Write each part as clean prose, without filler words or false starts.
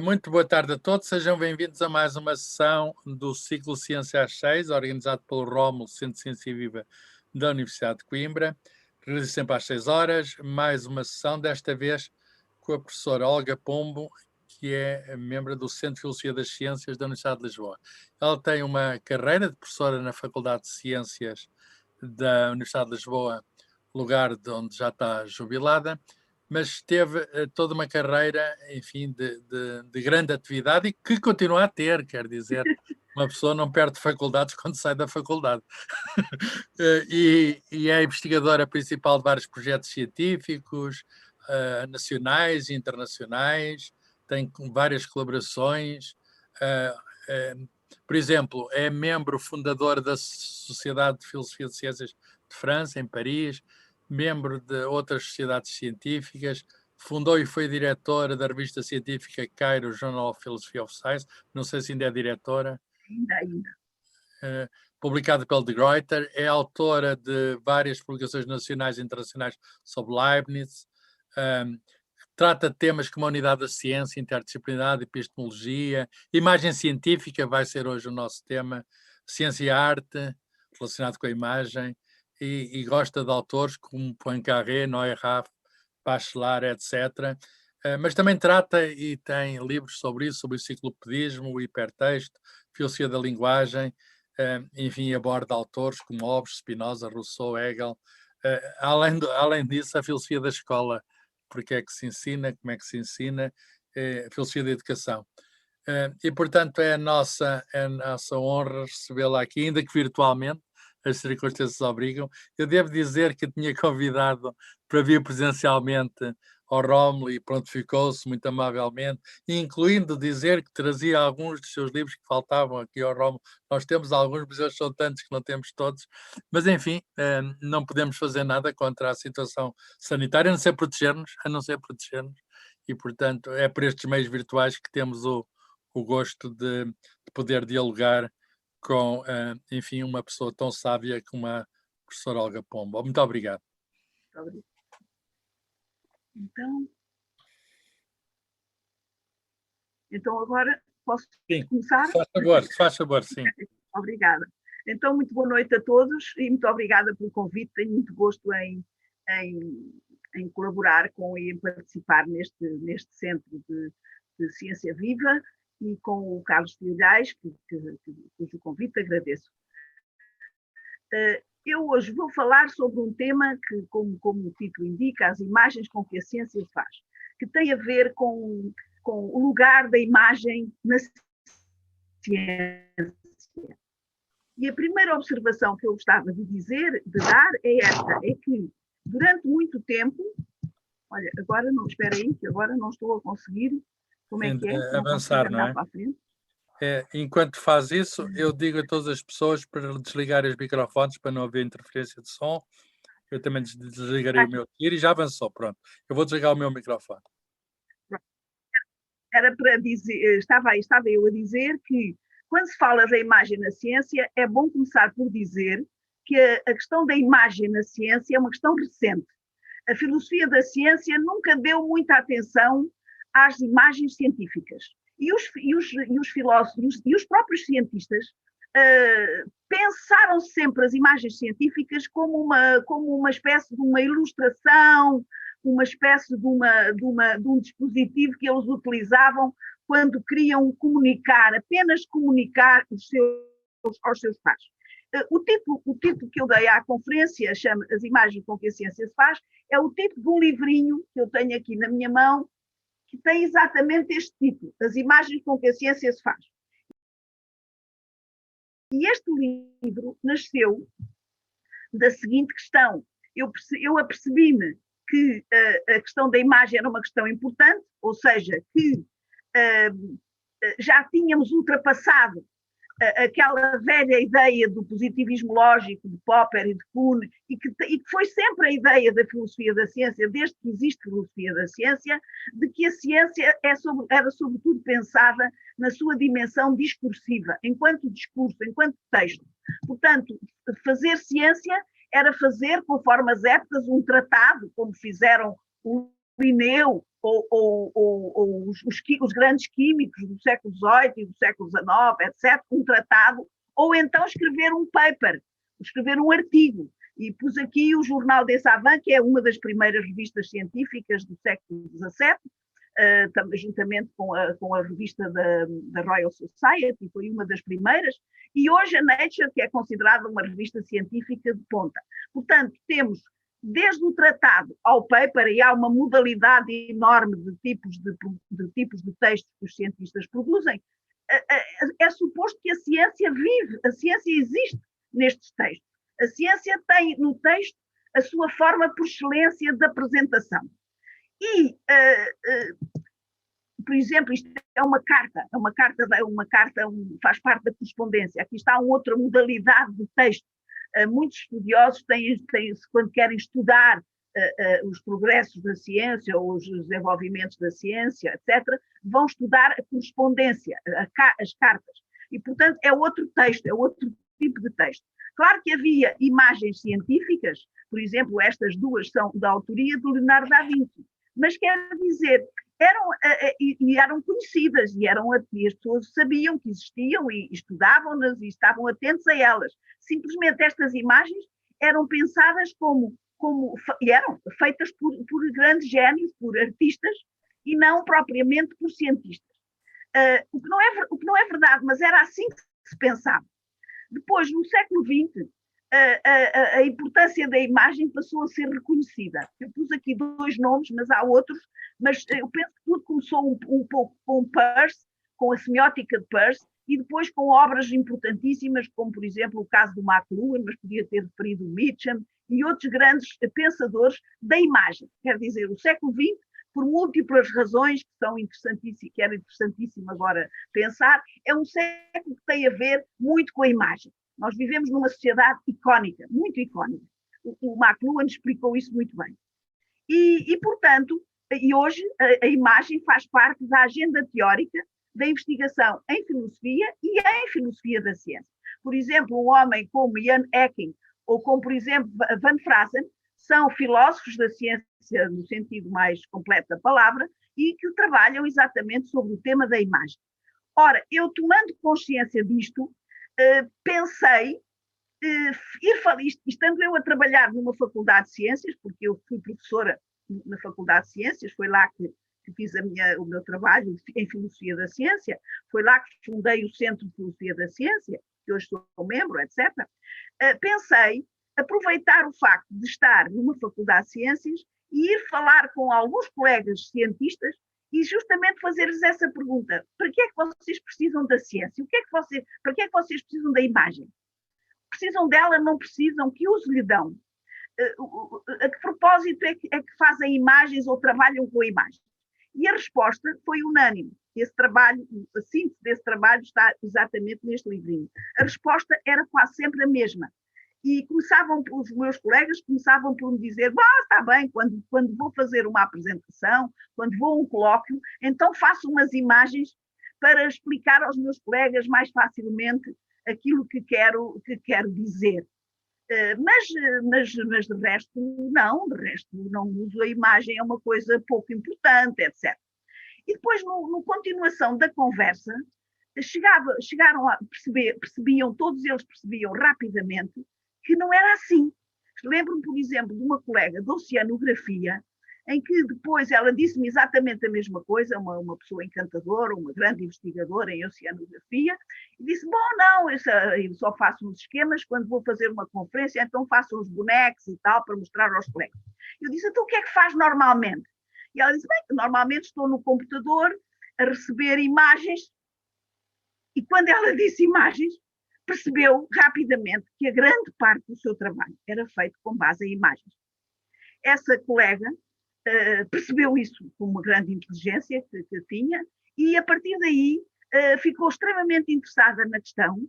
Muito boa tarde a todos, sejam bem-vindos a mais uma sessão do ciclo Ciência às 6, organizado pelo Rómulo, Centro de Ciência Viva da Universidade de Coimbra. Realiza sempre às 6 horas, mais uma sessão, desta vez com a professora Olga Pombo, que é membro do Centro de Filosofia das Ciências da Universidade de Lisboa. Ela tem uma carreira de professora na Faculdade de Ciências da Universidade de Lisboa, lugar de onde já está jubilada, mas teve toda uma carreira, enfim, de grande atividade e que continua a ter, quer dizer, uma pessoa não perde faculdades quando sai da faculdade. E é investigadora principal de vários projetos científicos, nacionais e internacionais, tem várias colaborações. Por exemplo, é membro fundador da Sociedade de Filosofia de Ciências de França, em Paris, membro de outras sociedades científicas, fundou e foi diretora da revista científica Cairo Journal of Philosophy of Science, não sei se ainda é diretora. Ainda. Publicada pelo De Gruyter, é autora de várias publicações nacionais e internacionais sobre Leibniz, trata de temas como a unidade da ciência, interdisciplinaridade, epistemologia, imagem científica, vai ser hoje o nosso tema, ciência e arte, relacionado com a imagem, e gosta de autores como Poincaré, Neurath, Bachelard, etc. Mas também trata e tem livros sobre isso, sobre o enciclopedismo, o hipertexto, filosofia da linguagem, enfim, aborda autores como Hobbes, Spinoza, Rousseau, Hegel. Além disso, a filosofia da escola, porque é que se ensina, como é que se ensina, a filosofia da educação. E, portanto, é a nossa honra recebê-la aqui, ainda que virtualmente, as circunstâncias obrigam. Eu devo dizer que tinha convidado para vir presencialmente ao Rómulo e prontificou-se muito amavelmente, incluindo dizer que trazia alguns dos seus livros que faltavam aqui ao Rómulo. Nós temos alguns, mas eles são tantos que não temos todos. Mas, enfim, não podemos fazer nada contra a situação sanitária, a não ser proteger-nos. E, portanto, é por estes meios virtuais que temos o gosto de poder dialogar com, enfim, uma pessoa tão sábia como a professora Olga Pombo. Muito obrigado. Então agora posso sim, começar? Faz favor, sim. Obrigada. Então, muito boa noite a todos e muito obrigada pelo convite. Tenho muito gosto em colaborar com e em participar neste Centro de Ciência Viva e com o Carlos Filhais, cujo convite agradeço. Eu hoje vou falar sobre um tema que, como o título indica, as imagens com que a ciência se faz, que tem a ver com o lugar da imagem na ciência. E a primeira observação que eu gostava de dar é esta, é que durante muito tempo, olha, agora não, espera aí, que agora não estou a conseguir, como é que é? Avançar, não é? Para a frente. Enquanto faz isso, eu digo a todas as pessoas para desligarem os microfones para não haver interferência de som. Eu também desligarei o meu tiro e já avançou, pronto. Eu vou desligar o meu microfone. Era para dizer, estava eu a dizer que quando se fala da imagem na ciência, é bom começar por dizer que a questão da imagem na ciência é uma questão recente. A filosofia da ciência nunca deu muita atenção às imagens científicas. E os filósofos e os próprios cientistas pensaram sempre as imagens científicas como uma espécie de uma ilustração, uma espécie de um dispositivo que eles utilizavam quando queriam apenas comunicar aos seus pares. O título que eu dei à conferência, chama As Imagens com que a Ciência se Faz, é o título de um livrinho que eu tenho aqui na minha mão, que tem exatamente este título, As Imagens com que a Ciência se Faz. E este livro nasceu da seguinte questão. Eu apercebi-me que a questão da imagem era uma questão importante, ou seja, que já tínhamos ultrapassado aquela velha ideia do positivismo lógico de Popper e de Kuhn, e que foi sempre a ideia da filosofia da ciência, desde que existe filosofia da ciência, de que a ciência era sobretudo pensada na sua dimensão discursiva, enquanto discurso, enquanto texto. Portanto, fazer ciência era fazer, conforme as épocas, um tratado, como fizeram Linneu ou os grandes químicos do século XVIII e do século XIX, etc., um tratado, ou então escrever um paper, escrever um artigo. E pus aqui o Jornal des Savants, que é uma das primeiras revistas científicas do século XVII, juntamente com a revista da Royal Society, foi uma das primeiras, e hoje a Nature, que é considerada uma revista científica de ponta. Portanto, temos desde o tratado ao paper, e há uma modalidade enorme de tipos de textos que os cientistas produzem, é suposto que a ciência vive, a ciência existe nestes textos. A ciência tem no texto a sua forma por excelência de apresentação. E, por exemplo, isto é uma carta, faz parte da correspondência. Aqui está uma outra modalidade de texto. Muitos estudiosos quando querem estudar os progressos da ciência ou os desenvolvimentos da ciência, etc., vão estudar a correspondência, as cartas. E, portanto, é outro texto, é outro tipo de texto. Claro que havia imagens científicas, por exemplo, estas duas são da autoria de Leonardo da Vinci, mas quer dizer, eram conhecidas e as pessoas sabiam que existiam e estudavam-nas e estavam atentos a elas. Simplesmente estas imagens eram pensadas e eram feitas por grandes génios, por artistas, e não propriamente por cientistas. O que não é verdade, mas era assim que se pensava. Depois, no século XX, a importância da imagem passou a ser reconhecida. Eu pus aqui 2 nomes, mas há outros, mas eu penso que tudo começou um pouco com Peirce, com a semiótica de Peirce, e depois com obras importantíssimas, como, por exemplo, o caso do McLuhan, mas podia ter referido o Mitcham, e outros grandes pensadores da imagem. Quer dizer, o século XX, por múltiplas razões que são interessantíssimas, que era interessantíssimo agora pensar, é um século que tem a ver muito com a imagem. Nós vivemos numa sociedade icónica, muito icónica. O McLuhan explicou isso muito bem. Portanto, hoje a imagem faz parte da agenda teórica da investigação em filosofia e em filosofia da ciência. Por exemplo, um homem como Jan Ecking ou como, por exemplo, Van Fraassen, são filósofos da ciência no sentido mais completo da palavra e que trabalham exatamente sobre o tema da imagem. Ora, eu tomando consciência disto, pensei, estando eu a trabalhar numa faculdade de ciências, porque eu fui professora na faculdade de ciências, foi lá que fiz o meu trabalho em filosofia da ciência, foi lá que fundei o Centro de Filosofia da Ciência, que hoje sou membro, etc. Pensei aproveitar o facto de estar numa faculdade de ciências e ir falar com alguns colegas cientistas e justamente fazer-lhes essa pergunta: para que é que vocês precisam da ciência? Para que é que vocês precisam da imagem? Precisam dela, não precisam? Que uso lhe dão? A que propósito é que fazem imagens ou trabalham com a imagem? E a resposta foi unânime. Esse trabalho, a síntese desse trabalho está exatamente neste livrinho. A resposta era quase sempre a mesma. E os meus colegas começavam por me dizer: está bem, quando vou fazer uma apresentação, quando vou a um colóquio, então faço umas imagens para explicar aos meus colegas mais facilmente aquilo que quero dizer. Mas de resto não uso a imagem, é uma coisa pouco importante, etc. E depois, no continuação da conversa, chegaram a todos eles percebiam rapidamente que não era assim. Lembro-me, por exemplo, de uma colega de oceanografia, em que depois ela disse-me exatamente a mesma coisa, uma pessoa encantadora, uma grande investigadora em oceanografia, e disse: não, eu só faço uns esquemas quando vou fazer uma conferência, então faço uns bonecos e tal, para mostrar aos colegas. Eu disse: então o que é que faz normalmente? E ela disse: normalmente estou no computador a receber imagens, e quando ela disse imagens, percebeu rapidamente que a grande parte do seu trabalho era feito com base em imagens. Essa colega percebeu isso com uma grande inteligência que tinha, e a partir daí ficou extremamente interessada na questão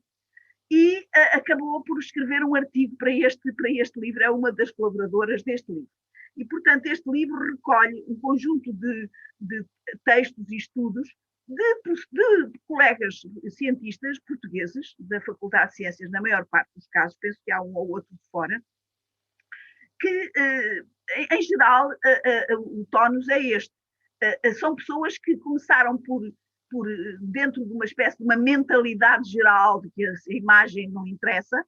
e acabou por escrever um artigo para este livro, é uma das colaboradoras deste livro. E, portanto, este livro recolhe um conjunto de textos e estudos de colegas cientistas portugueses da Faculdade de Ciências, na maior parte dos casos, penso que há um ou outro de fora, que em geral, o tónus é este. São pessoas que começaram por, dentro de uma espécie de uma mentalidade geral de que a imagem não interessa,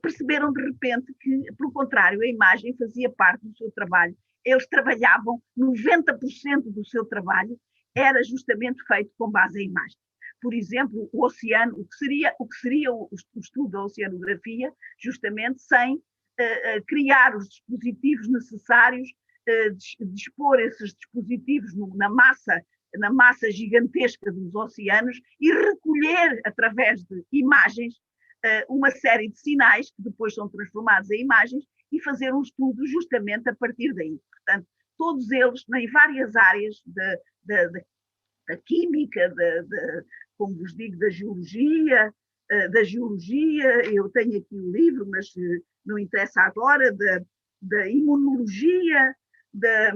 perceberam de repente que, pelo contrário, a imagem fazia parte do seu trabalho. Eles trabalhavam, 90% do seu trabalho era justamente feito com base em imagem. Por exemplo, o oceano, o que seria o estudo da oceanografia, justamente sem criar os dispositivos necessários, dispor esses dispositivos na massa gigantesca dos oceanos e recolher, através de imagens, uma série de sinais que depois são transformados em imagens e fazer um estudo justamente a partir daí. Portanto, todos eles, em várias áreas da química, como vos digo, da geologia, eu tenho aqui um livro, mas não interessa agora, da imunologia, da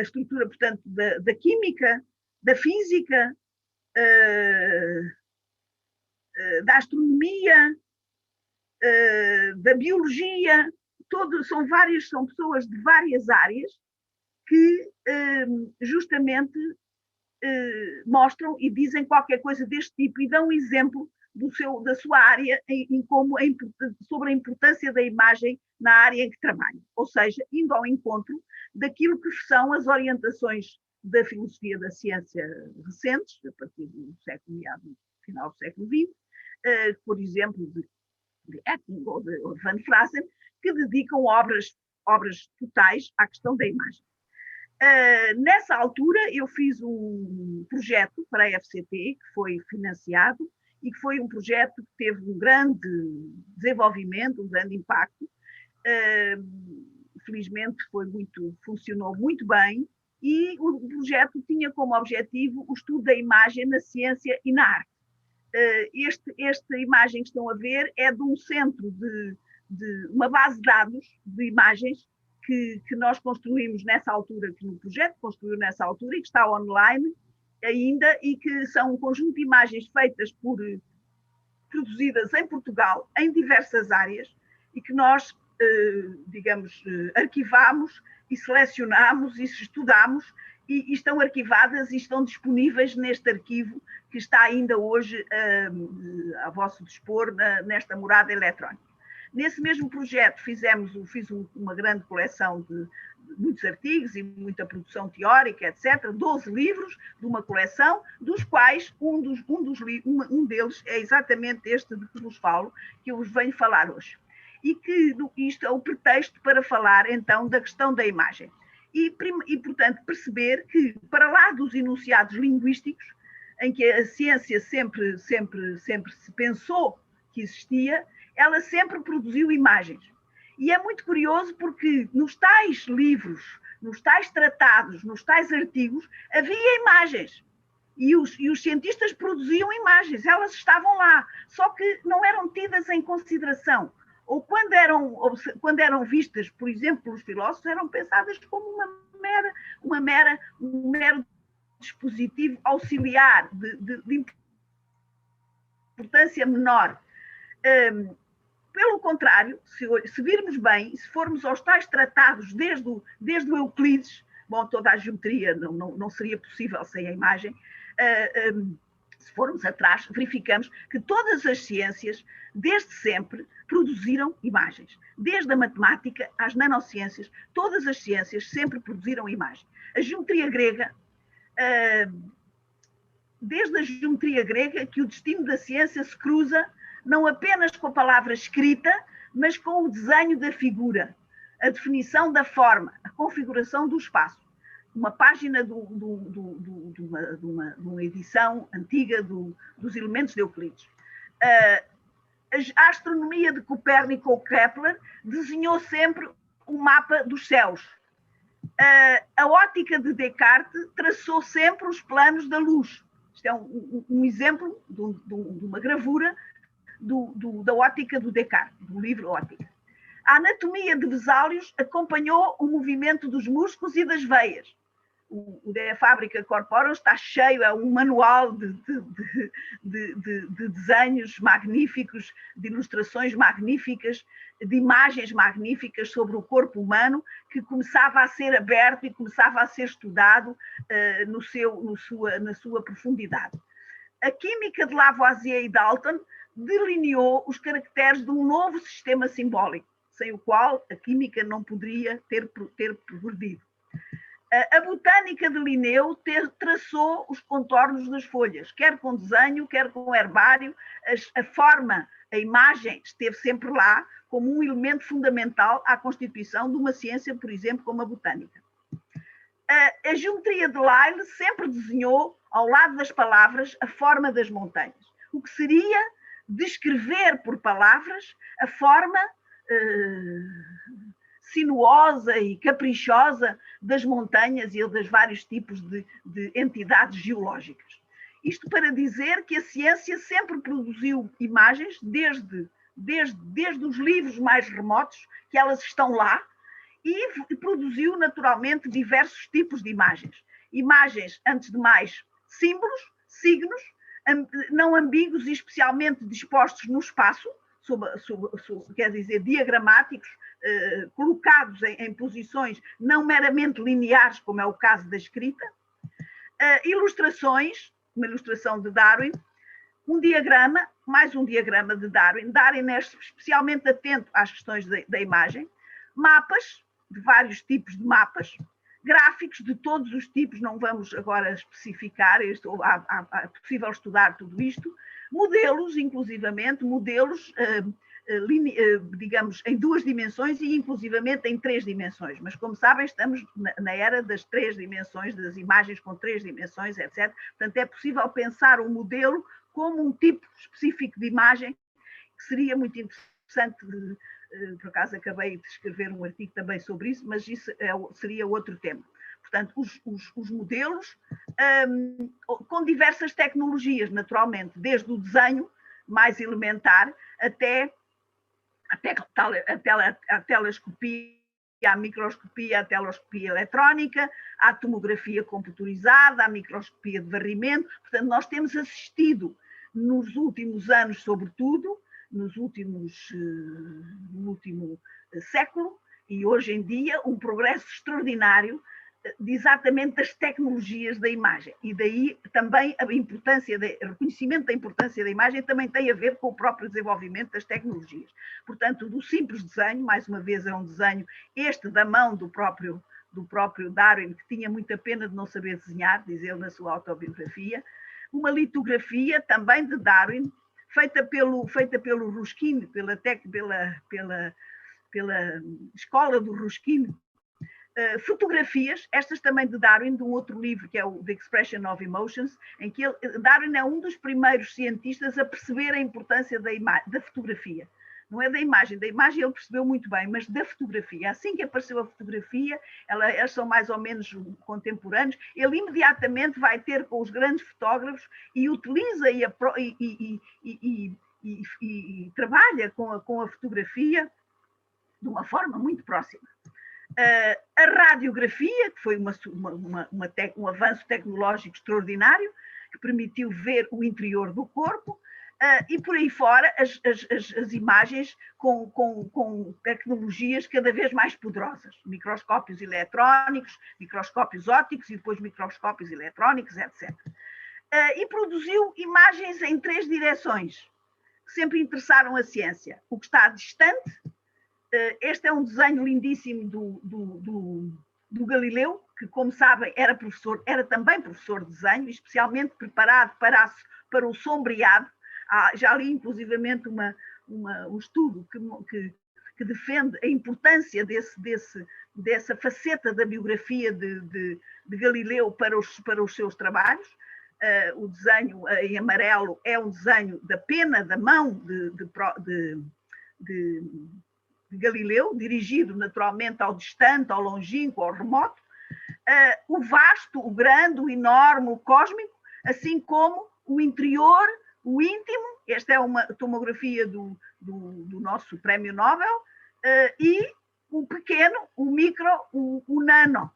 estrutura, portanto, da química, da física, da astronomia, da biologia, são pessoas de várias áreas que justamente mostram e dizem qualquer coisa deste tipo e dão exemplo da sua área sobre a importância da imagem na área em que trabalham. Ou seja, indo ao encontro daquilo que são as orientações da filosofia da ciência recentes, a partir do final do século XX, por exemplo, de Etting ou de Van Frazen, que dedicam obras totais à questão da imagem. Nessa altura, eu fiz um projeto para a FCT, que foi financiado, e que foi um projeto que teve um grande desenvolvimento, um grande impacto. Felizmente, funcionou muito bem, e o projeto tinha como objetivo o estudo da imagem na ciência e na arte. Esta imagem que estão a ver é de um centro de uma base de dados de imagens que nós construímos nessa altura, que no projeto construiu nessa altura e que está online ainda, e que são um conjunto de imagens produzidas em Portugal, em diversas áreas, e que nós, arquivamos e selecionamos e estudamos, e estão arquivadas e estão disponíveis neste arquivo que está ainda hoje a vosso dispor nesta morada eletrónica. Nesse mesmo projeto fiz uma grande coleção de muitos artigos e muita produção teórica, etc. 12 livros de uma coleção, dos quais um deles é exatamente este de que vos falo, que eu vos venho falar hoje. E que isto é o pretexto para falar, então, da questão da imagem. E portanto, perceber que, para lá dos enunciados linguísticos, em que a ciência sempre se pensou que existia, ela sempre produziu imagens. E é muito curioso porque nos tais livros, nos tais tratados, nos tais artigos, havia imagens. E os cientistas produziam imagens, elas estavam lá, só que não eram tidas em consideração. Ou quando eram vistas, por exemplo, pelos filósofos, eram pensadas como um mero dispositivo auxiliar de importância menor. Pelo contrário, se virmos bem, se formos aos tais tratados desde o Euclides, bom, toda a geometria não seria possível sem a imagem, se formos atrás, verificamos que todas as ciências, desde sempre, produziram imagens. Desde a matemática às nanociências, todas as ciências sempre produziram imagens. A geometria grega, desde a geometria grega, que o destino da ciência se cruza não apenas com a palavra escrita, mas com o desenho da figura, a definição da forma, a configuração do espaço. Uma página de uma edição antiga dos elementos de Euclides. A astronomia de Copérnico ou Kepler desenhou sempre um mapa dos céus. A ótica de Descartes traçou sempre os planos da luz. Isto é um exemplo de uma gravura da ótica do Descartes, do livro Ótica. A anatomia de Vesalius acompanhou o movimento dos músculos e das veias. o de Fábrica Corporal está cheio, é um manual de desenhos magníficos, de ilustrações magníficas, de imagens magníficas sobre o corpo humano, que começava a ser aberto e começava a ser estudado na sua profundidade. A química de Lavoisier e Dalton delineou os caracteres de um novo sistema simbólico, sem o qual a química não poderia ter progredido. A botânica de Linneu traçou os contornos das folhas, quer com desenho, quer com herbário. A forma, a imagem esteve sempre lá como um elemento fundamental à constituição de uma ciência, por exemplo, como a botânica. A geometria de Lyle sempre desenhou, ao lado das palavras, a forma das montanhas, o que seria descrever por palavras a forma sinuosa e caprichosa das montanhas e dos vários tipos de entidades geológicas. Isto para dizer que a ciência sempre produziu imagens, desde os livros mais remotos, que elas estão lá, e produziu naturalmente diversos tipos de imagens. Imagens, antes de mais, símbolos, signos, não ambíguos e especialmente dispostos no espaço, quer dizer, diagramáticos, colocados em posições não meramente lineares, como é o caso da escrita, ilustrações, uma ilustração de Darwin, um diagrama, mais um diagrama de Darwin. Darwin é especialmente atento às questões da imagem, mapas, de vários tipos de mapas, gráficos de todos os tipos, não vamos agora especificar, é possível estudar tudo isto, modelos, inclusivamente, modelos digamos, em 2 dimensões e inclusivamente em 3 dimensões. Mas, como sabem, estamos na era das 3 dimensões, das imagens com 3 dimensões, etc. Portanto, é possível pensar um modelo como um tipo específico de imagem, que seria muito interessante. Por acaso acabei de escrever um artigo também sobre isso, mas isso seria outro tema. Portanto, os modelos com diversas tecnologias, naturalmente, desde o desenho mais elementar até a telescopia, a microscopia, a telescopia eletrónica, a tomografia computurizada, a microscopia de varrimento. Portanto, nós temos assistido nos últimos anos, sobretudo, no último século, e hoje em dia, um progresso extraordinário exatamente das tecnologias da imagem. E daí também a importância, o reconhecimento da importância da imagem também tem a ver com o próprio desenvolvimento das tecnologias. Portanto, do simples desenho, mais uma vez é um desenho, este da mão do próprio Darwin, que tinha muita pena de não saber desenhar, diz ele na sua autobiografia, uma litografia também de Darwin, feita pelo Ruskin, pela escola do Ruskin, fotografias, estas também de Darwin, de um outro livro que é o The Expression of Emotions, em que Darwin é um dos primeiros cientistas a perceber a importância da fotografia. Não é da imagem ele percebeu muito bem, mas da fotografia. Assim que apareceu a fotografia, elas são mais ou menos contemporâneos, ele imediatamente vai ter com os grandes fotógrafos e utiliza e trabalha com a fotografia de uma forma muito próxima. A radiografia, que foi um avanço tecnológico extraordinário, que permitiu ver o interior do corpo, e por aí fora as imagens com tecnologias cada vez mais poderosas, microscópios eletrónicos, microscópios ópticos e depois microscópios eletrónicos, etc. E produziu imagens em 3 direções, que sempre interessaram a ciência. O que está distante. Este é um desenho lindíssimo do Galileu, que, como sabem, era também professor de desenho, especialmente preparado para o sombreado. Já li, inclusivamente, um estudo que defende a importância dessa faceta da biografia de Galileu para os seus trabalhos. O desenho em amarelo é um desenho da pena, da mão de Galileu, dirigido naturalmente ao distante, ao longínquo, ao remoto, o vasto, o grande, o enorme, o cósmico, assim como o interior, o íntimo. Esta é uma tomografia do nosso prémio Nobel, e o pequeno, o micro, o nano.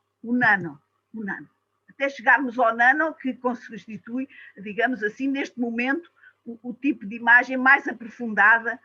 até chegarmos ao nano, que constitui, digamos assim, neste momento, o tipo de imagem mais aprofundada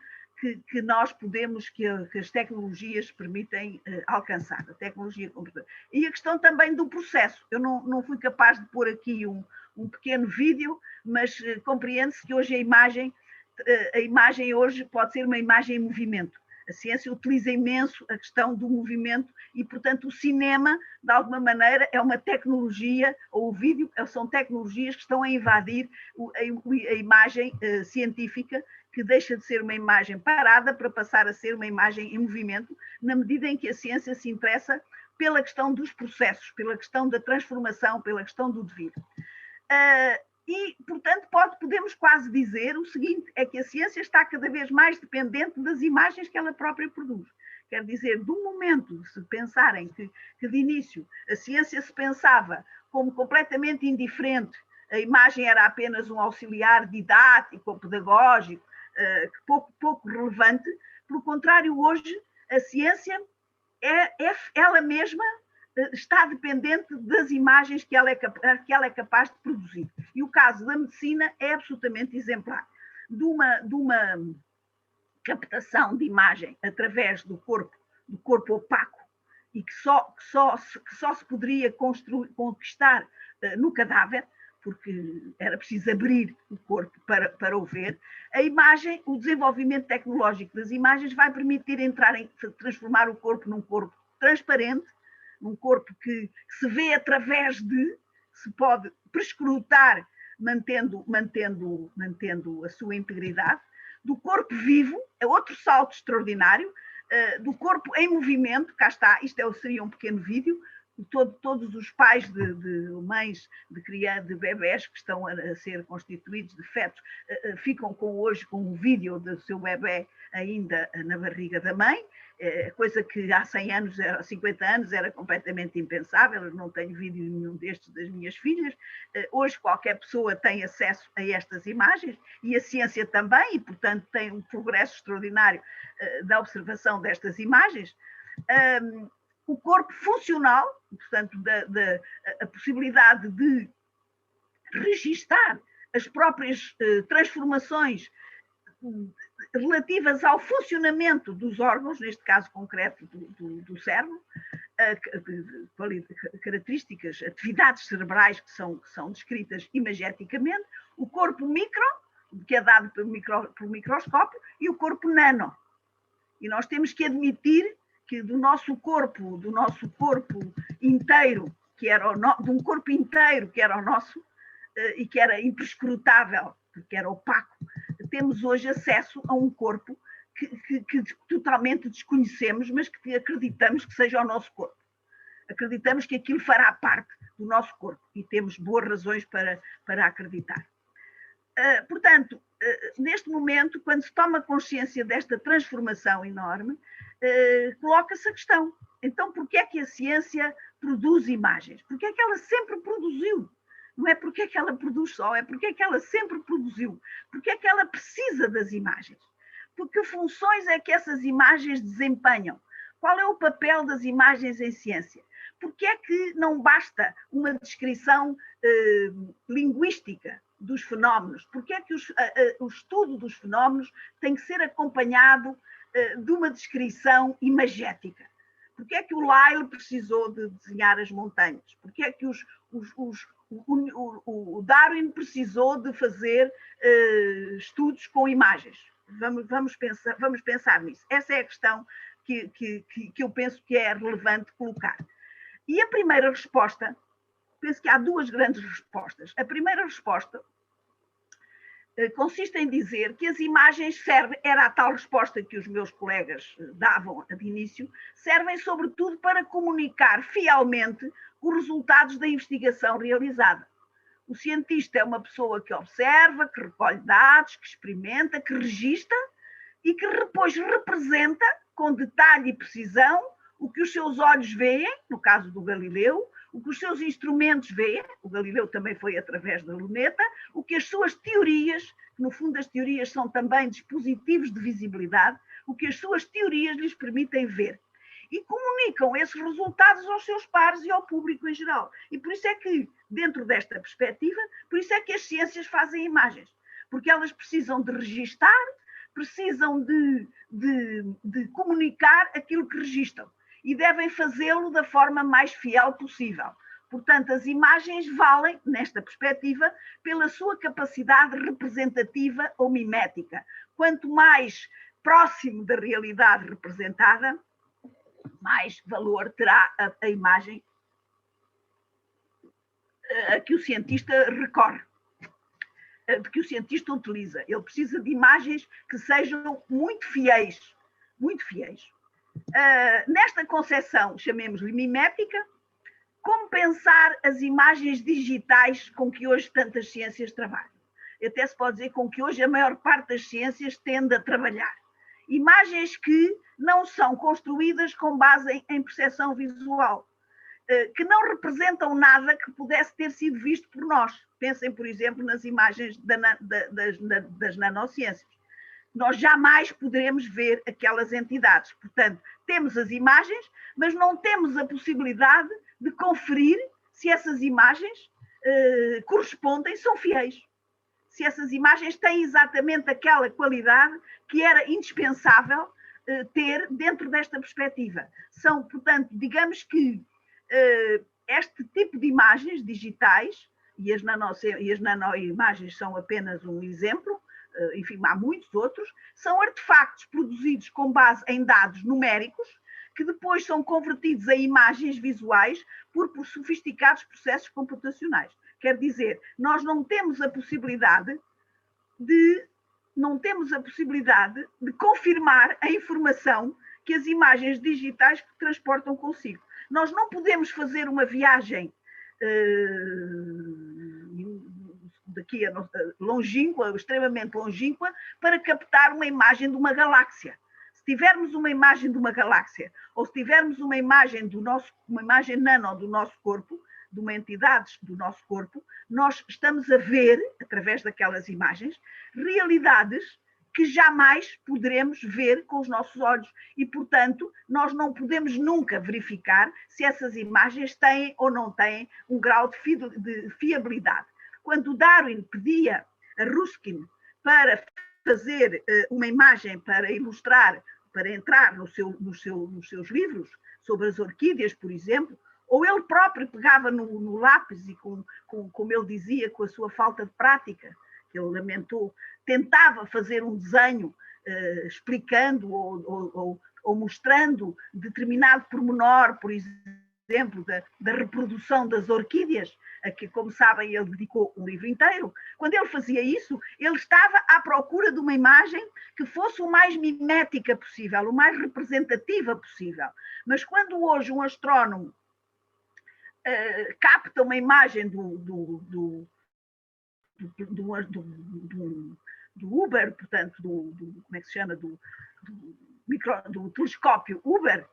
que nós podemos, que as tecnologias permitem alcançar, a tecnologia computadora. E a questão também do processo. Eu não fui capaz de pôr aqui um pequeno vídeo, mas compreende-se que hoje a imagem hoje pode ser uma imagem em movimento. A ciência utiliza imenso a questão do movimento e, portanto, o cinema, de alguma maneira, é uma tecnologia, ou o vídeo, são tecnologias que estão a invadir a imagem científica, que deixa de ser uma imagem parada para passar a ser uma imagem em movimento, na medida em que a ciência se interessa pela questão dos processos, pela questão da transformação, pela questão do devir. E, portanto, podemos quase dizer o seguinte, é que a ciência está cada vez mais dependente das imagens que ela própria produz. Quer dizer, do momento, se pensarem que de início a ciência se pensava como completamente indiferente, a imagem era apenas um auxiliar didático ou pedagógico, pouco relevante, pelo contrário, hoje a ciência ela mesma está dependente das imagens que ela é capaz de produzir. E o caso da medicina é absolutamente exemplar. De uma captação de imagem através do corpo opaco, e que só se poderia conquistar no cadáver, porque era preciso abrir o corpo para o ver, a imagem, o desenvolvimento tecnológico das imagens vai permitir transformar o corpo num corpo transparente, num corpo que se vê através se pode prescrutar, mantendo a sua integridade, do corpo vivo, é outro salto extraordinário, do corpo em movimento, cá está, isto seria um pequeno vídeo, todos os pais de mães de bebés que estão a ser constituídos, de fetos, ficam hoje com um vídeo do seu bebé ainda na barriga da mãe, coisa que há 100 anos, há 50 anos era completamente impensável. Eu não tenho vídeo nenhum destes das minhas filhas. Hoje qualquer pessoa tem acesso a estas imagens e a ciência também, e portanto tem um progresso extraordinário da observação destas imagens. O corpo funcional, portanto, a possibilidade de registar as próprias transformações relativas ao funcionamento dos órgãos, neste caso concreto do cérebro, características, atividades cerebrais que são descritas imageticamente, o corpo micro, que é dado pelo microscópio, e o corpo nano. E nós temos que admitir que do nosso corpo inteiro, de um corpo inteiro que era o nosso, e que era imprescrutável, porque era opaco, temos hoje acesso a um corpo que totalmente desconhecemos, mas que acreditamos que seja o nosso corpo. Acreditamos que aquilo fará parte do nosso corpo e temos boas razões para acreditar. Portanto, neste momento, quando se toma consciência desta transformação enorme, coloca-se a questão. Então, por que é que a ciência produz imagens? Por que é que ela sempre produziu? Não é porque é que ela produz só, é porque é que ela sempre produziu. Porque é que ela precisa das imagens? Porque funções é que essas imagens desempenham? Qual é o papel das imagens em ciência? Porque é que não basta uma descrição linguística dos fenómenos? Porque é que o estudo dos fenómenos tem que ser acompanhado de uma descrição imagética? Porque é que o Lyell precisou de desenhar as montanhas? Porque é que o Darwin precisou de fazer estudos com imagens? Vamos pensar nisso. Essa é a questão que eu penso que é relevante colocar. E a primeira resposta, penso que há duas grandes respostas. A primeira resposta consiste em dizer que as imagens servem, era a tal resposta que os meus colegas davam de início, servem sobretudo para comunicar fielmente os resultados da investigação realizada. O cientista é uma pessoa que observa, que recolhe dados, que experimenta, que registra e que depois representa com detalhe e precisão o que os seus olhos veem, no caso do Galileu, o que os seus instrumentos veem, o Galileu também foi através da luneta, o que as suas teorias, que no fundo as teorias são também dispositivos de visibilidade, o que as suas teorias lhes permitem ver. e comunicam esses resultados aos seus pares e ao público em geral. E por isso é que, dentro desta perspectiva, por isso é que as ciências fazem imagens, porque elas precisam de registar, precisam de comunicar aquilo que registram e devem fazê-lo da forma mais fiel possível. Portanto, as imagens valem, nesta perspectiva, pela sua capacidade representativa ou mimética. Quanto mais próximo da realidade representada, mais valor terá a imagem a que o cientista recorre, que o cientista utiliza. Ele precisa de imagens que sejam muito fiéis, muito fiéis. Nesta concepção, chamemos-lhe mimética, como pensar as imagens digitais com que hoje tantas ciências trabalham? Até se pode dizer com que hoje a maior parte das ciências tende a trabalhar. Imagens que não são construídas com base em percepção visual, que não representam nada que pudesse ter sido visto por nós. Pensem, por exemplo, nas imagens das nanociências. Nós jamais poderemos ver aquelas entidades. Portanto, temos as imagens, mas não temos a possibilidade de conferir se essas imagens correspondem, são fiéis. Se essas imagens têm exatamente aquela qualidade que era indispensável ter dentro desta perspectiva. São, portanto, digamos que este tipo de imagens digitais, e as nanoimagens são apenas um exemplo, enfim, há muitos outros, são artefactos produzidos com base em dados numéricos, que depois são convertidos em imagens visuais por sofisticados processos computacionais. Quer dizer, nós não temos a possibilidade de confirmar a informação que as imagens digitais transportam consigo. Nós não podemos fazer uma viagem daqui a longínqua, extremamente longínqua, para captar uma imagem de uma galáxia. Se tivermos uma imagem de uma galáxia, ou se tivermos uma imagem uma imagem nano do nosso corpo, de uma entidade do nosso corpo, nós estamos a ver, através daquelas imagens, realidades que jamais poderemos ver com os nossos olhos. E, portanto, nós não podemos nunca verificar se essas imagens têm ou não têm um grau de fiabilidade. Quando Darwin pedia a Ruskin para fazer uma imagem para ilustrar, para entrar nos seus livros sobre as orquídeas, por exemplo, ou ele próprio pegava no lápis e, como ele dizia, com a sua falta de prática, que ele lamentou, tentava fazer um desenho explicando ou mostrando determinado pormenor, por exemplo, da reprodução das orquídeas, a que, como sabem, ele dedicou um livro inteiro. Quando ele fazia isso, ele estava à procura de uma imagem que fosse o mais mimética possível, o mais representativa possível. Mas quando hoje um astrónomo capta uma imagem do Hubble, portanto, como é que se chama, do telescópio Hubble,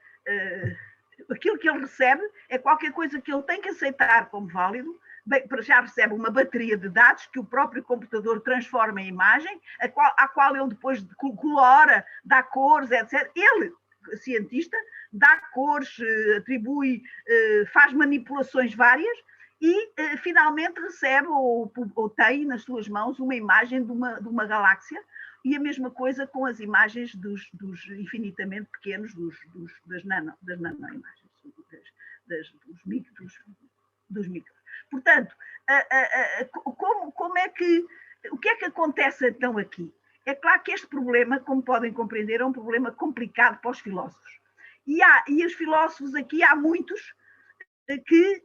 aquilo que ele recebe é qualquer coisa que ele tem que aceitar como válido. Bem, já recebe uma bateria de dados que o próprio computador transforma em imagem, à qual ele depois colora, dá cores, etc. Ele, cientista, dá cores, atribui, faz manipulações várias e finalmente recebe ou tem nas suas mãos uma imagem de uma galáxia. E a mesma coisa com as imagens dos infinitamente pequenos, das nanoimagens, dos micros. Portanto, o que é que acontece então aqui? É claro que este problema, como podem compreender, é um problema complicado para os filósofos. E os filósofos aqui, há muitos que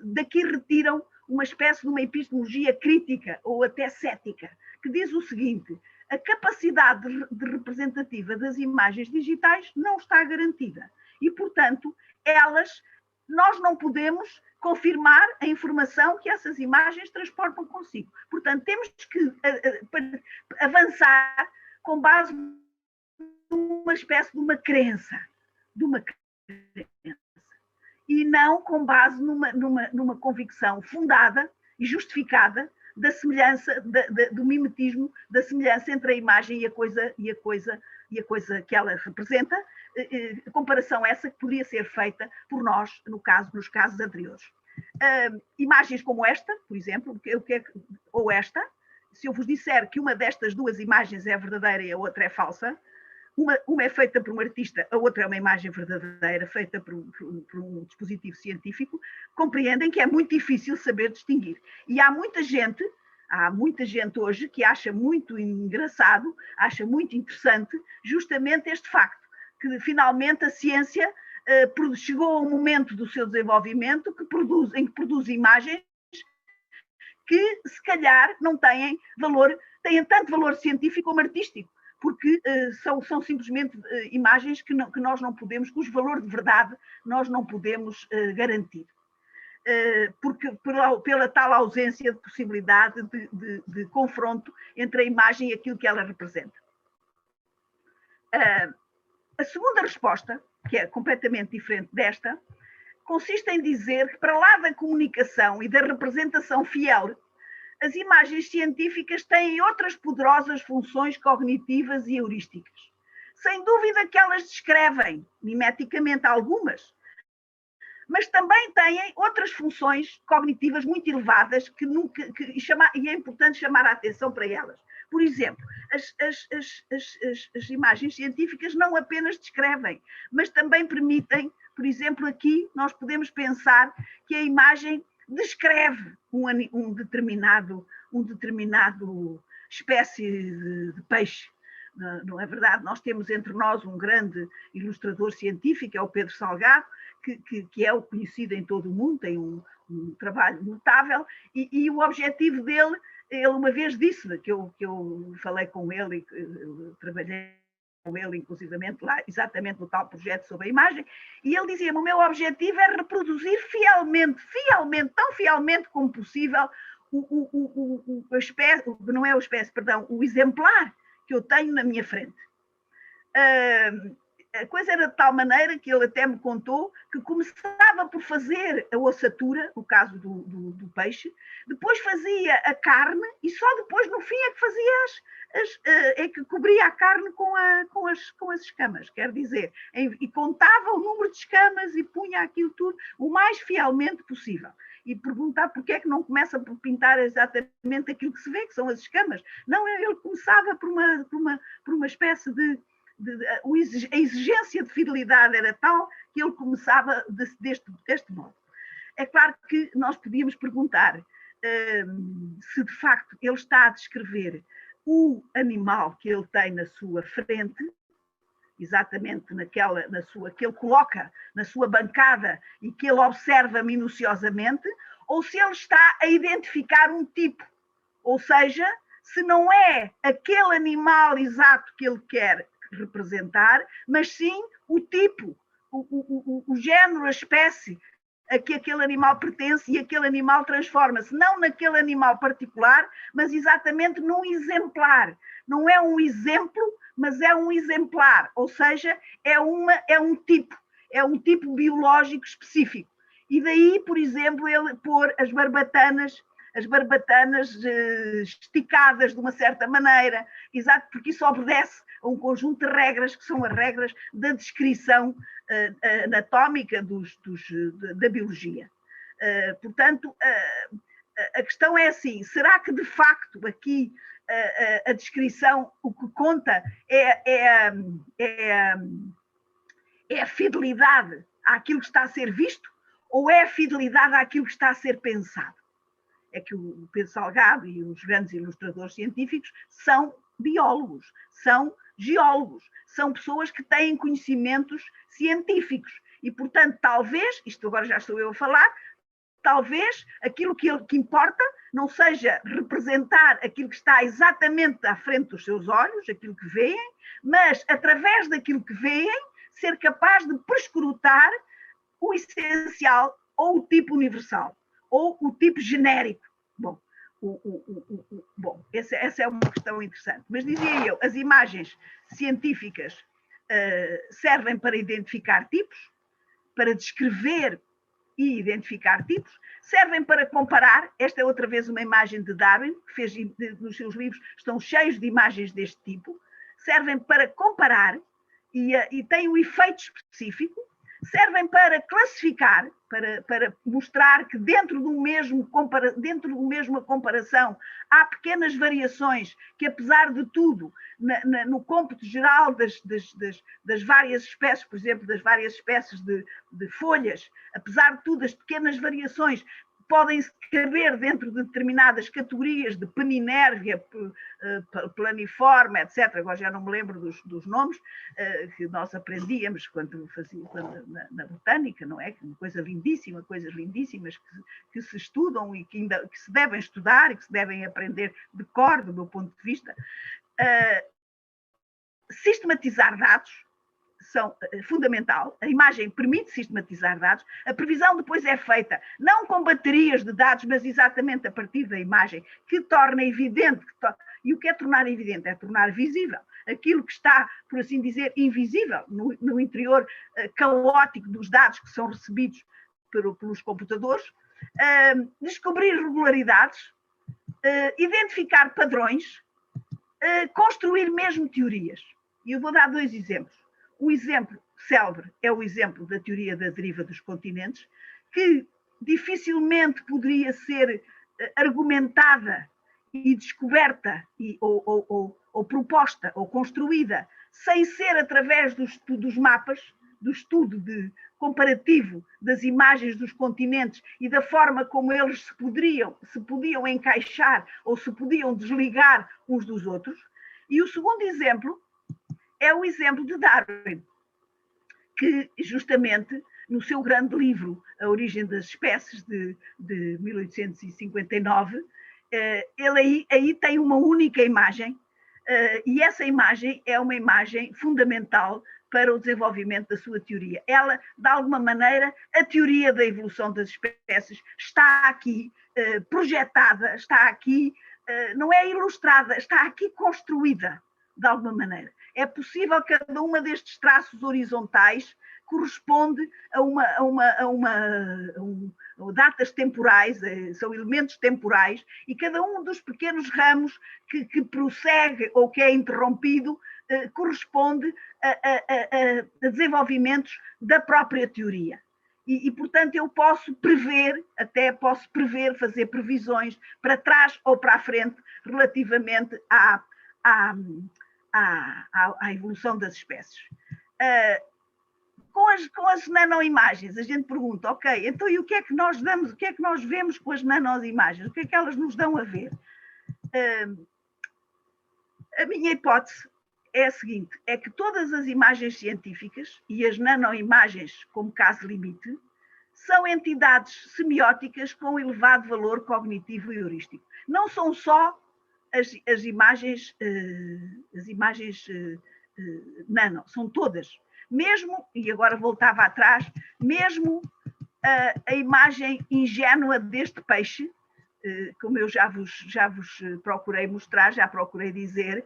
daqui retiram uma espécie de uma epistemologia crítica ou até cética, que diz o seguinte: a capacidade representativa das imagens digitais não está garantida. E, portanto, nós não podemos confirmar a informação que essas imagens transportam consigo. Portanto, temos que avançar com base numa espécie de uma crença. E não com base numa convicção fundada e justificada da semelhança, do mimetismo, da semelhança entre a imagem e a coisa que ela representa, comparação essa que podia ser feita por nós, nos casos anteriores. Imagens como esta, por exemplo, ou esta, se eu vos disser que uma destas duas imagens é verdadeira e a outra é falsa, uma é feita por um artista, a outra é uma imagem verdadeira feita por um dispositivo científico, compreendem que é muito difícil saber distinguir. E há muita gente hoje que acha muito engraçado, acha muito interessante justamente este facto, que finalmente a ciência chegou a um momento do seu desenvolvimento em que produz imagens que se calhar não têm tanto valor científico como artístico, porque são simplesmente imagens que nós não podemos, cujo valor de verdade nós não podemos garantir. Porque pela tal ausência de possibilidade de confronto entre a imagem e aquilo que ela representa. A segunda resposta, que é completamente diferente desta, consiste em dizer que, para lá da comunicação e da representação fiel, as imagens científicas têm outras poderosas funções cognitivas e heurísticas. Sem dúvida que elas descrevem, mimeticamente algumas, mas também têm outras funções cognitivas muito elevadas e é importante chamar a atenção para elas. Por exemplo, as imagens científicas não apenas descrevem, mas também permitem, por exemplo, aqui nós podemos pensar que a imagem descreve um determinado espécie de peixe. Não é verdade? Nós temos entre nós um grande ilustrador científico, é o Pedro Salgado, que é o conhecido em todo o mundo, tem um trabalho notável, e o objetivo dele, ele uma vez disse, que eu falei com ele, eu trabalhei com ele inclusivamente lá, exatamente no tal projeto sobre a imagem, e ele dizia-me, o meu objetivo é reproduzir tão fielmente como possível o exemplar que eu tenho na minha frente. A coisa era de tal maneira que ele até me contou que começava por fazer a ossatura, no caso do peixe, depois fazia a carne e só depois, no fim, é que fazia que cobria a carne com as escamas. Quer dizer, e contava o número de escamas e punha aquilo tudo o mais fielmente possível. E perguntar porque é que não começa por pintar exatamente aquilo que se vê, que são as escamas. Não, ele começava por uma espécie a exigência de fidelidade era tal que ele começava deste modo. É claro que nós podíamos perguntar se de facto ele está a descrever o animal que ele tem na sua frente, exatamente que ele coloca na sua bancada e que ele observa minuciosamente, ou se ele está a identificar um tipo, ou seja, se não é aquele animal exato que ele quer representar, mas sim o tipo, o género, a espécie a que aquele animal pertence, e aquele animal transforma-se não naquele animal particular, mas exatamente num exemplar. Não é um exemplo, mas é um exemplar, ou seja, é um tipo biológico específico. E daí, por exemplo, ele pôr as barbatanas esticadas de uma certa maneira, exato, porque isso obedece a um conjunto de regras, que são as regras da descrição anatómica da biologia. Portanto, a questão é assim, será que de facto aqui a descrição, o que conta é a fidelidade àquilo que está a ser visto, ou é a fidelidade àquilo que está a ser pensado? É que o Pedro Salgado e os grandes ilustradores científicos são biólogos, são geólogos, são pessoas que têm conhecimentos científicos e, portanto, talvez, isto agora já estou eu a falar, talvez aquilo que importa não seja representar aquilo que está exatamente à frente dos seus olhos, aquilo que veem, mas, através daquilo que veem, ser capaz de prescrutar o essencial ou o tipo universal, ou o tipo genérico. Bom, essa é uma questão interessante. Mas dizia eu, as imagens científicas servem para identificar tipos, para descrever e identificar tipos, servem para comparar. Esta é outra vez uma imagem de Darwin, que fez nos seus livros, estão cheios de imagens deste tipo, servem para comparar e têm um efeito específico, servem para classificar, para mostrar que dentro de uma mesma comparação há pequenas variações que, apesar de tudo, no cômputo geral das várias espécies, por exemplo, das várias espécies de folhas, apesar de tudo, as pequenas variações podem caber dentro de determinadas categorias de peninérvia, planiforme, etc. Agora já não me lembro dos nomes que nós aprendíamos quando na botânica, não é? Que uma coisa lindíssima, coisas lindíssimas que se estudam e que se devem estudar e que se devem aprender de cor, do meu ponto de vista. Sistematizar dados são fundamental. A imagem permite sistematizar dados. A previsão depois é feita, não com baterias de dados, mas exatamente a partir da imagem, que torna evidente. E o que é tornar evidente? É tornar visível aquilo que está, por assim dizer, invisível no interior caótico dos dados que são recebidos pelos computadores. Descobrir regularidades, identificar padrões, construir mesmo teorias. E eu vou dar 2 exemplos. Um exemplo célebre é o exemplo da teoria da deriva dos continentes, que dificilmente poderia ser argumentada e descoberta ou proposta ou construída sem ser através dos mapas, do estudo comparativo das imagens dos continentes e da forma como eles se podiam encaixar ou se podiam desligar uns dos outros. E o segundo exemplo é o exemplo de Darwin, que justamente no seu grande livro A Origem das Espécies, de 1859, ele aí tem uma única imagem, e essa imagem é uma imagem fundamental para o desenvolvimento da sua teoria. Ela, de alguma maneira, a teoria da evolução das espécies está aqui projetada, está aqui, não é ilustrada, está aqui construída, de alguma maneira. É possível que cada uma destes traços horizontais corresponde a datas temporais, são elementos temporais, e cada um dos pequenos ramos que prossegue ou que é interrompido corresponde a desenvolvimentos da própria teoria. E, portanto, eu posso prever, fazer previsões para trás ou para a frente relativamente à evolução das espécies. Com as nanoimagens, a gente pergunta, ok, então e o que é que nós damos, o que é que nós vemos com as nanoimagens? O que é que elas nos dão a ver? A minha hipótese é a seguinte, é que todas as imagens científicas e as nanoimagens como caso limite são entidades semióticas com elevado valor cognitivo e heurístico. Não são só as imagens nano, são todas. Mesmo, e agora voltava atrás, mesmo a imagem ingênua deste peixe, como eu já vos procurei mostrar, já procurei dizer,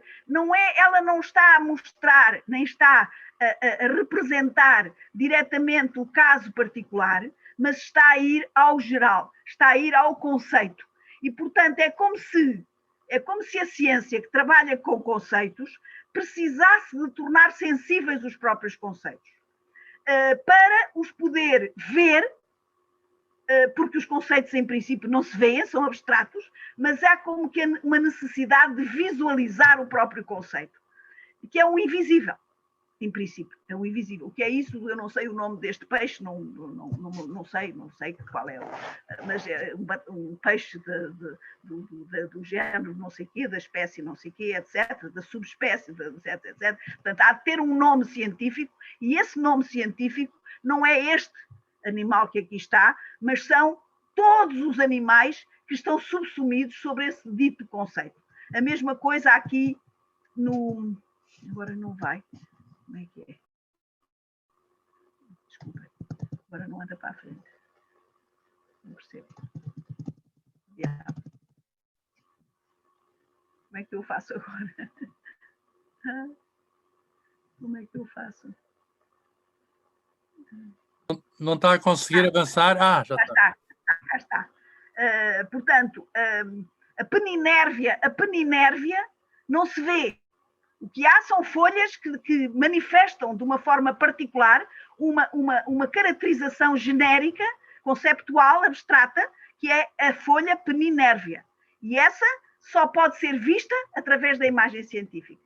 ela não está a mostrar, nem está a representar diretamente o caso particular, mas está a ir ao geral, está a ir ao conceito. E, portanto, é como se a ciência que trabalha com conceitos precisasse de tornar sensíveis os próprios conceitos, para os poder ver, porque os conceitos em princípio não se veem, são abstratos, mas há como que uma necessidade de visualizar o próprio conceito, que é um invisível, em princípio, é um invisível. O que é isso? Eu não sei o nome deste peixe, não sei qual é, mas é um peixe do género não sei o quê, da espécie não sei o quê, etc., da subespécie, etc. Portanto, há de ter um nome científico, e esse nome científico não é este animal que aqui está, mas são todos os animais que estão subsumidos sobre esse dito conceito. A mesma coisa aqui no... Agora não vai. Como é que é? Desculpa. Agora não anda para a frente. Não percebo. Como é que eu faço agora? Como é que eu faço? Não está a conseguir avançar? Ah, já está. Cá está. Portanto, a peninérvia não se vê. O que há são folhas que manifestam de uma forma particular uma caracterização genérica, conceptual, abstrata, que é a folha peninérvia. E essa só pode ser vista através da imagem científica.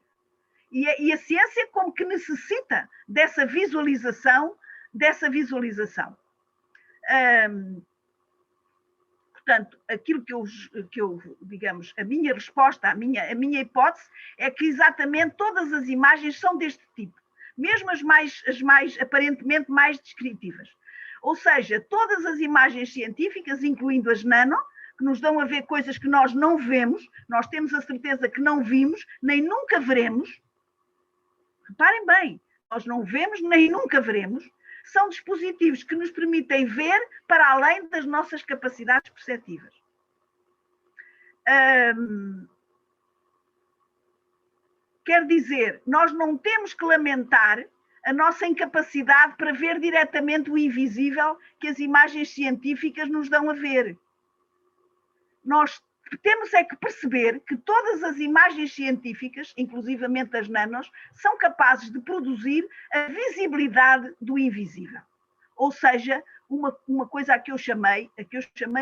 E a ciência como que necessita dessa visualização. Portanto, aquilo que eu, digamos, a minha resposta, a minha hipótese é que exatamente todas as imagens são deste tipo, mesmo as mais aparentemente mais descritivas. Ou seja, todas as imagens científicas, incluindo as nano, que nos dão a ver coisas que nós não vemos, nós temos a certeza que não vimos, nem nunca veremos. Reparem bem, nós não vemos nem nunca veremos, são dispositivos que nos permitem ver para além das nossas capacidades perceptivas. Quer dizer, nós não temos que lamentar a nossa incapacidade para ver diretamente o invisível que as imagens científicas nos dão a ver. Nós temos é que perceber que todas as imagens científicas, inclusivamente as nanos, são capazes de produzir a visibilidade do invisível. Ou seja, uma coisa a que eu chamei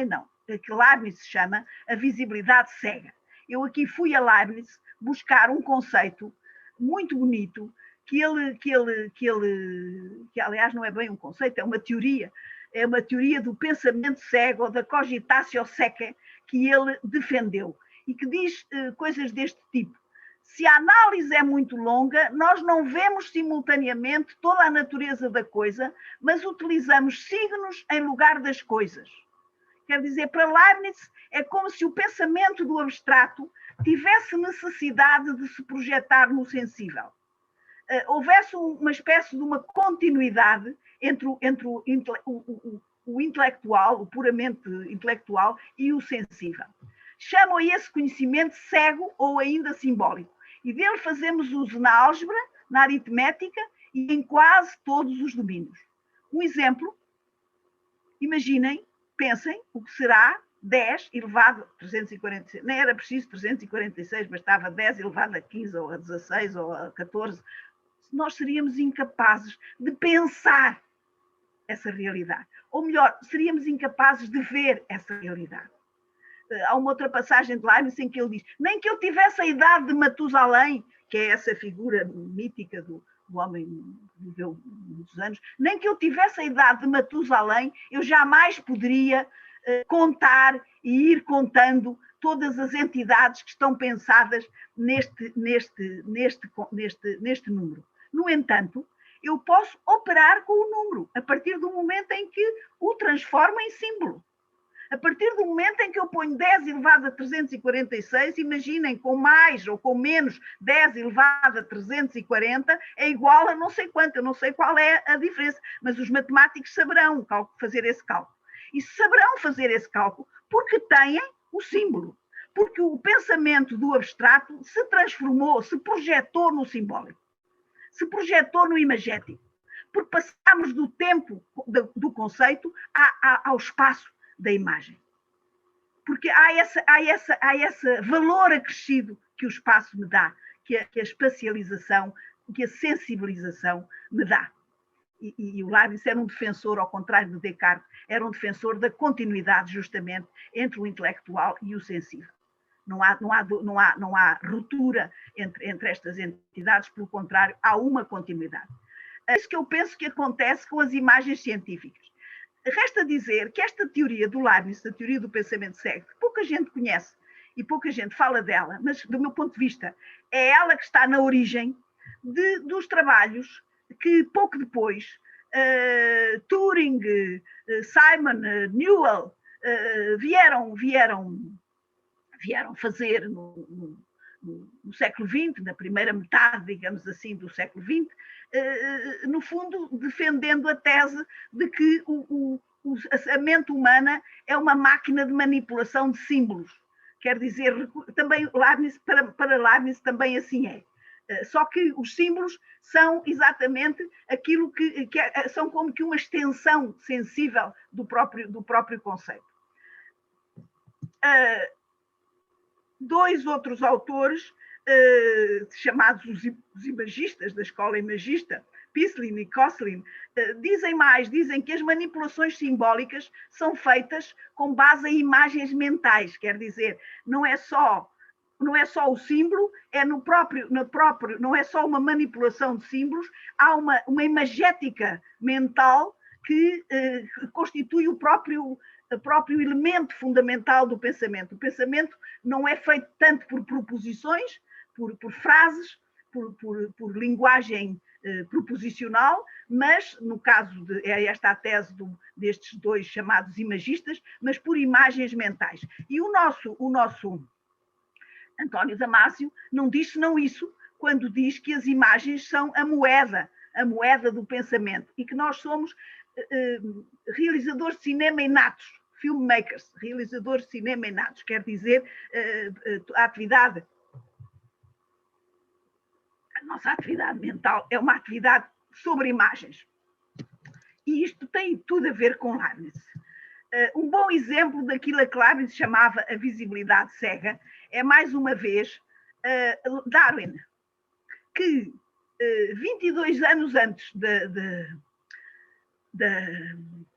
não, a que Leibniz chama a visibilidade cega. Eu aqui fui a Leibniz buscar um conceito muito bonito que aliás não é bem um conceito, é uma teoria do pensamento cego, ou da cogitatio secca, que ele defendeu, e que diz coisas deste tipo. Se a análise é muito longa, nós não vemos simultaneamente toda a natureza da coisa, mas utilizamos signos em lugar das coisas. Quer dizer, para Leibniz, é como se o pensamento do abstrato tivesse necessidade de se projetar no sensível. Houvesse uma espécie de uma continuidade entre o intelectual, o puramente intelectual, e o sensível. Chamam a esse conhecimento cego ou ainda simbólico. E dele fazemos uso na álgebra, na aritmética e em quase todos os domínios. Um exemplo, imaginem, pensem o que será 10 elevado a 346. Nem era preciso 346, bastava 10 elevado a 15 ou a 16 ou a 14. Nós seríamos incapazes de pensar essa realidade. Ou melhor, seríamos incapazes de ver essa realidade. Há uma outra passagem de Leibniz em que ele diz: nem que eu tivesse a idade de Matusalém, que é essa figura mítica do homem que viveu muitos anos, nem que eu tivesse a idade de Matusalém, eu jamais poderia contar e ir contando todas as entidades que estão pensadas neste número. No entanto, eu posso operar com o número a partir do momento em que o transformo em símbolo. A partir do momento em que eu ponho 10 elevado a 346, imaginem, com mais ou com menos 10 elevado a 340 é igual a não sei quanto, eu não sei qual é a diferença, mas os matemáticos saberão fazer esse cálculo. E saberão fazer esse cálculo porque têm o símbolo, porque o pensamento do abstrato se transformou, se projetou no simbólico, se projetou no imagético, porque passamos do tempo do conceito ao espaço da imagem. Porque há esse valor acrescido que o espaço me dá, que a espacialização, que a sensibilização me dá. E o Leibniz era um defensor, ao contrário de Descartes, era um defensor da continuidade justamente entre o intelectual e o sensível. Não há ruptura entre estas entidades, pelo contrário, há uma continuidade. É isso que eu penso que acontece com as imagens científicas. Resta dizer que esta teoria do Leibniz, a teoria do pensamento cego, que pouca gente conhece e pouca gente fala dela, mas do meu ponto de vista é ela que está na origem dos trabalhos que pouco depois Turing, Simon, Newell vieram fazer no século XX, na primeira metade, digamos assim, do século XX, no fundo defendendo a tese de que a mente humana é uma máquina de manipulação de símbolos. Quer dizer, também Leibniz, para Leibniz também assim é. Só que os símbolos são exatamente aquilo que são como que uma extensão sensível do próprio conceito. Dois outros autores, chamados os imagistas, da escola imagista, Pislin e Koslin, dizem que as manipulações simbólicas são feitas com base em imagens mentais, quer dizer, não é só o símbolo, é no próprio, não é só uma manipulação de símbolos, há uma imagética mental que constitui o próprio elemento fundamental do pensamento. O pensamento não é feito tanto por proposições, por frases, por linguagem proposicional, mas, no caso é esta a tese destes dois chamados imagistas, mas por imagens mentais. E o nosso António Damasio não diz senão isso, quando diz que as imagens são a moeda do pensamento, e que nós somos realizadores de cinema inatos, filmmakers, realizadores de cinema inatos, quer dizer, a nossa atividade mental é uma atividade sobre imagens. E isto tem tudo a ver com Leibniz. Um bom exemplo daquilo que Leibniz chamava a visibilidade cega é, mais uma vez, Darwin, que 22 anos antes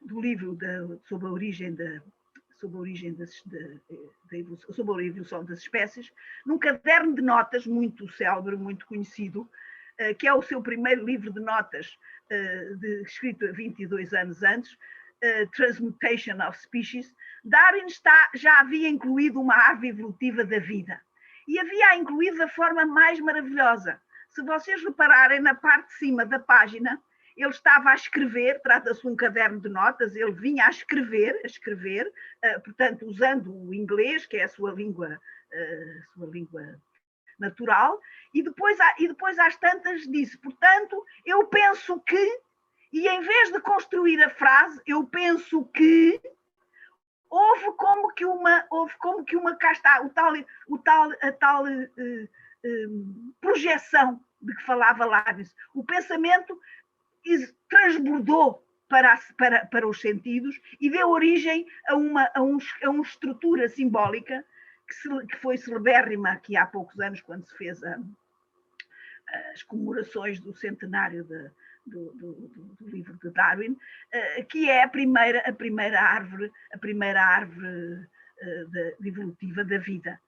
do livro sobre a origem sobre a evolução das espécies, num caderno de notas muito célebre, muito conhecido, que é o seu primeiro livro de notas, escrito 22 anos antes, Transmutation of Species, Darwin já havia incluído uma árvore evolutiva da vida. E havia incluído da forma mais maravilhosa. Se vocês repararem na parte de cima da página, ele estava a escrever, trata-se de um caderno de notas, ele vinha a escrever, portanto, usando o inglês, que é a sua língua natural, e depois às tantas disse, portanto, eu penso que, e em vez de construir a frase, eu penso que houve como que uma cá está, a tal projeção de que falava Leibniz. O pensamento transbordou para os sentidos e deu origem a uma estrutura simbólica que foi celebérrima aqui há poucos anos, quando se fez as comemorações do centenário do livro de Darwin, que é a primeira árvore evolutiva da vida,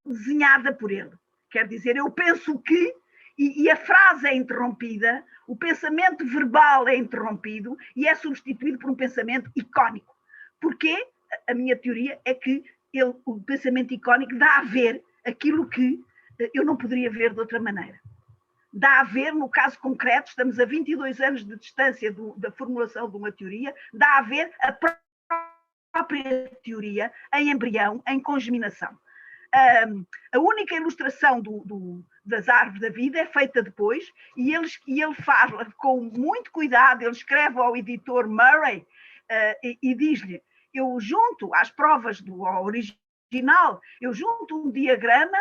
desenhada por ele. Quer dizer, eu penso que, e a frase é interrompida, o pensamento verbal é interrompido e é substituído por um pensamento icónico. Porquê? A minha teoria é que o pensamento icónico dá a ver aquilo que eu não poderia ver de outra maneira. Dá a ver, no caso concreto, estamos a 22 anos de distância da formulação de uma teoria, dá a ver a própria teoria em embrião, em congeminação. A única ilustração das árvores da vida é feita depois, e ele fala com muito cuidado, ele escreve ao editor Murray e diz-lhe, eu junto às provas do original, eu junto um diagrama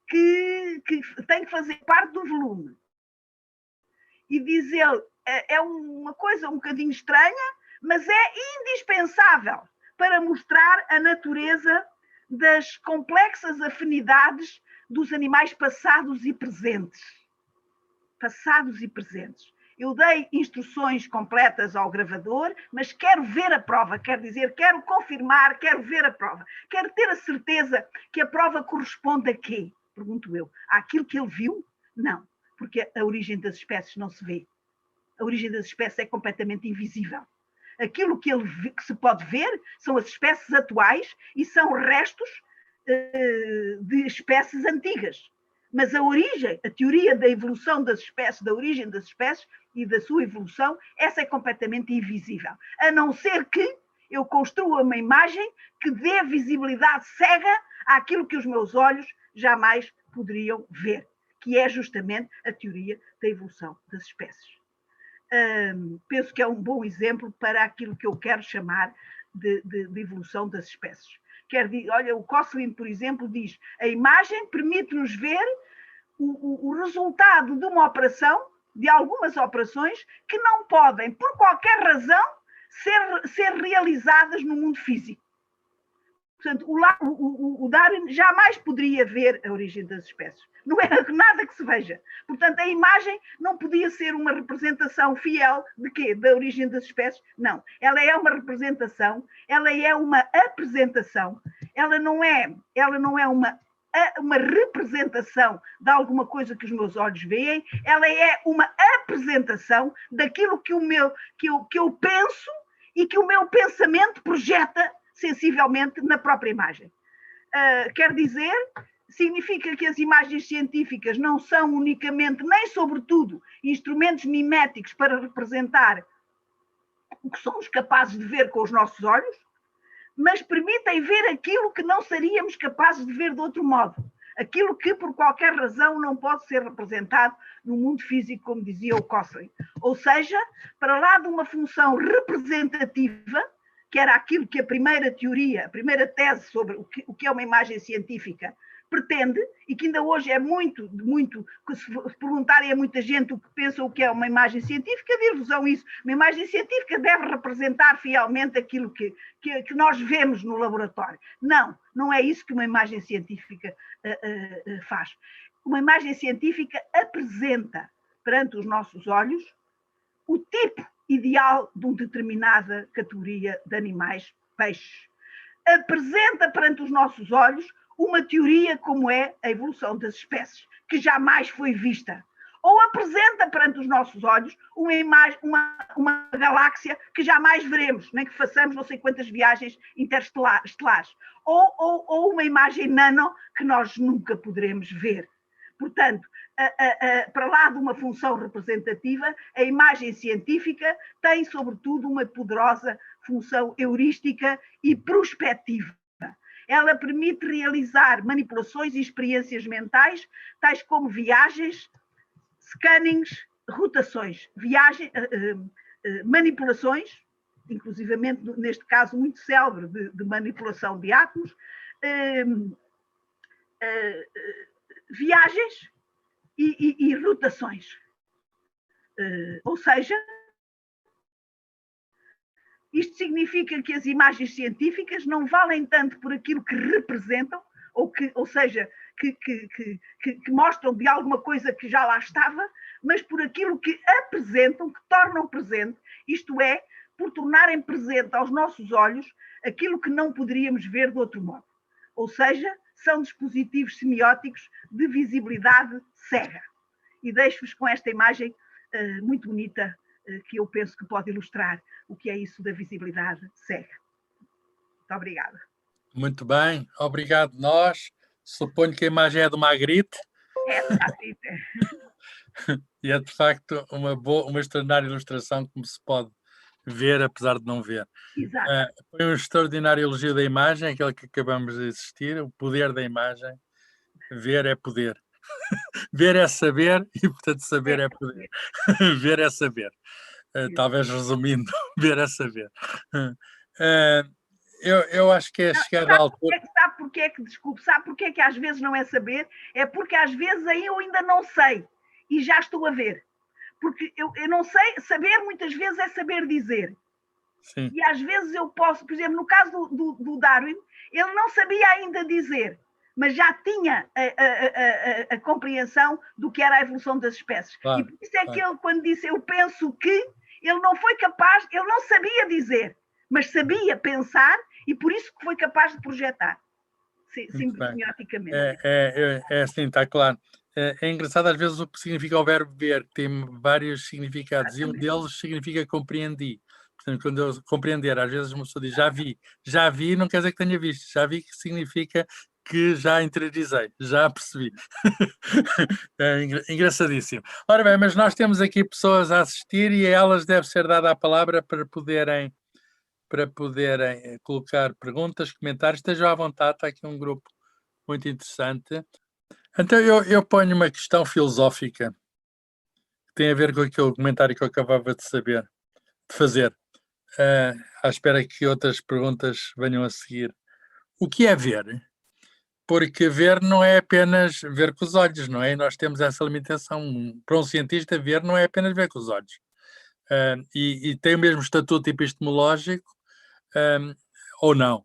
que tem que fazer parte do volume. E diz ele, é uma coisa um bocadinho estranha, mas é indispensável para mostrar a natureza das complexas afinidades dos animais passados e presentes. Passados e presentes. Eu dei instruções completas ao gravador, mas quero ver a prova, quer dizer, quero confirmar, quero ver a prova. Quero ter a certeza que a prova corresponde a quê? Pergunto eu. Àquilo que ele viu? Não, porque a origem das espécies não se vê. A origem das espécies é completamente invisível. Aquilo que se pode ver são as espécies atuais e são restos de espécies antigas. Mas a origem, a teoria da evolução das espécies, da origem das espécies e da sua evolução, essa é completamente invisível. A não ser que eu construa uma imagem que dê visibilidade cega àquilo que os meus olhos jamais poderiam ver, que é justamente a teoria da evolução das espécies. Penso que é um bom exemplo para aquilo que eu quero chamar de evolução das espécies. Olha, o Koslin, por exemplo, diz: a imagem permite-nos ver o resultado de uma operação, de algumas operações, que não podem, por qualquer razão, ser realizadas no mundo físico. Portanto, o Darwin jamais poderia ver a origem das espécies. Não era nada que se veja. Portanto, a imagem não podia ser uma representação fiel de quê? Da origem das espécies. Não. Ela é uma representação, ela é uma apresentação, ela não é uma representação de alguma coisa que os meus olhos veem, ela é uma apresentação daquilo que eu penso e que o meu pensamento projeta sensivelmente na própria imagem. Quer dizer, significa que as imagens científicas não são unicamente, nem sobretudo, instrumentos miméticos para representar o que somos capazes de ver com os nossos olhos, mas permitem ver aquilo que não seríamos capazes de ver de outro modo. Aquilo que, por qualquer razão, não pode ser representado no mundo físico, como dizia o Cochrane. Ou seja, para lá de uma função representativa, que era aquilo que a primeira teoria, a primeira tese sobre o que é uma imagem científica pretende, e que ainda hoje é muito, se perguntarem a muita gente o que pensa o que é uma imagem científica, dir-vos isso. Uma imagem científica deve representar fielmente aquilo que nós vemos no laboratório. Não é isso que uma imagem científica faz. Uma imagem científica apresenta perante os nossos olhos o tipo ideal de uma determinada categoria de animais, peixes. Apresenta perante os nossos olhos uma teoria como é a evolução das espécies, que jamais foi vista. Ou apresenta perante os nossos olhos uma imagem, uma galáxia que jamais veremos, nem que façamos não sei quantas viagens interestelares. Ou uma imagem nano que nós nunca poderemos ver. Portanto, para lá de uma função representativa, a imagem científica tem, sobretudo, uma poderosa função heurística e prospectiva. Ela permite realizar manipulações e experiências mentais, tais como viagens, scannings, rotações, manipulações, inclusivamente neste caso muito célebre de manipulação de átomos, viagens e rotações. Ou seja, isto significa que as imagens científicas não valem tanto por aquilo que representam, ou seja, que mostram de alguma coisa que já lá estava, mas por aquilo que apresentam, que tornam presente, isto é, por tornarem presente aos nossos olhos aquilo que não poderíamos ver de outro modo. Ou seja, são dispositivos semióticos de visibilidade cega. E deixo-vos com esta imagem muito bonita, que eu penso que pode ilustrar o que é isso da visibilidade cega. Muito obrigada. Muito bem, obrigado nós. Suponho que a imagem é do Magritte. É do Magritte. E é de facto uma extraordinária ilustração, como se pode ver, apesar de não ver. Exato. Foi um extraordinário elogio da imagem, aquele que acabamos de assistir, o poder da imagem. Ver é poder. Ver é saber e, portanto, saber é poder. Ver é saber. Talvez resumindo, ver é saber. Eu acho que é chegada à altura. Sabe porque é que às vezes não é saber? É porque às vezes aí eu ainda não sei e já estou a ver. Porque eu não sei, saber muitas vezes é saber dizer. Sim. E às vezes eu posso, por exemplo, no caso do Darwin, ele não sabia ainda dizer, mas já tinha a compreensão do que era a evolução das espécies. Claro, e por isso é que ele, quando disse eu penso que, ele não foi capaz, ele não sabia dizer, mas sabia pensar e por isso que foi capaz de projetar, semioticamente. É assim, está claro. É engraçado às vezes o que significa o verbo ver, tem vários significados. Exatamente. E um deles significa compreendi. Portanto, quando eu compreender, às vezes uma pessoa diz já vi não quer dizer que tenha visto, já vi que significa que já interiorizei, já percebi. É engraçadíssimo. Ora bem, mas nós temos aqui pessoas a assistir e a elas deve ser dada a palavra para poderem colocar perguntas, comentários. Estejam à vontade, está aqui um grupo muito interessante. Então eu ponho uma questão filosófica que tem a ver com aquele comentário que eu acabava de fazer, à espera que outras perguntas venham a seguir. O que é ver? Porque ver não é apenas ver com os olhos, não é? Nós temos essa limitação. Para um cientista, ver não é apenas ver com os olhos. E tem o mesmo estatuto epistemológico, ou não.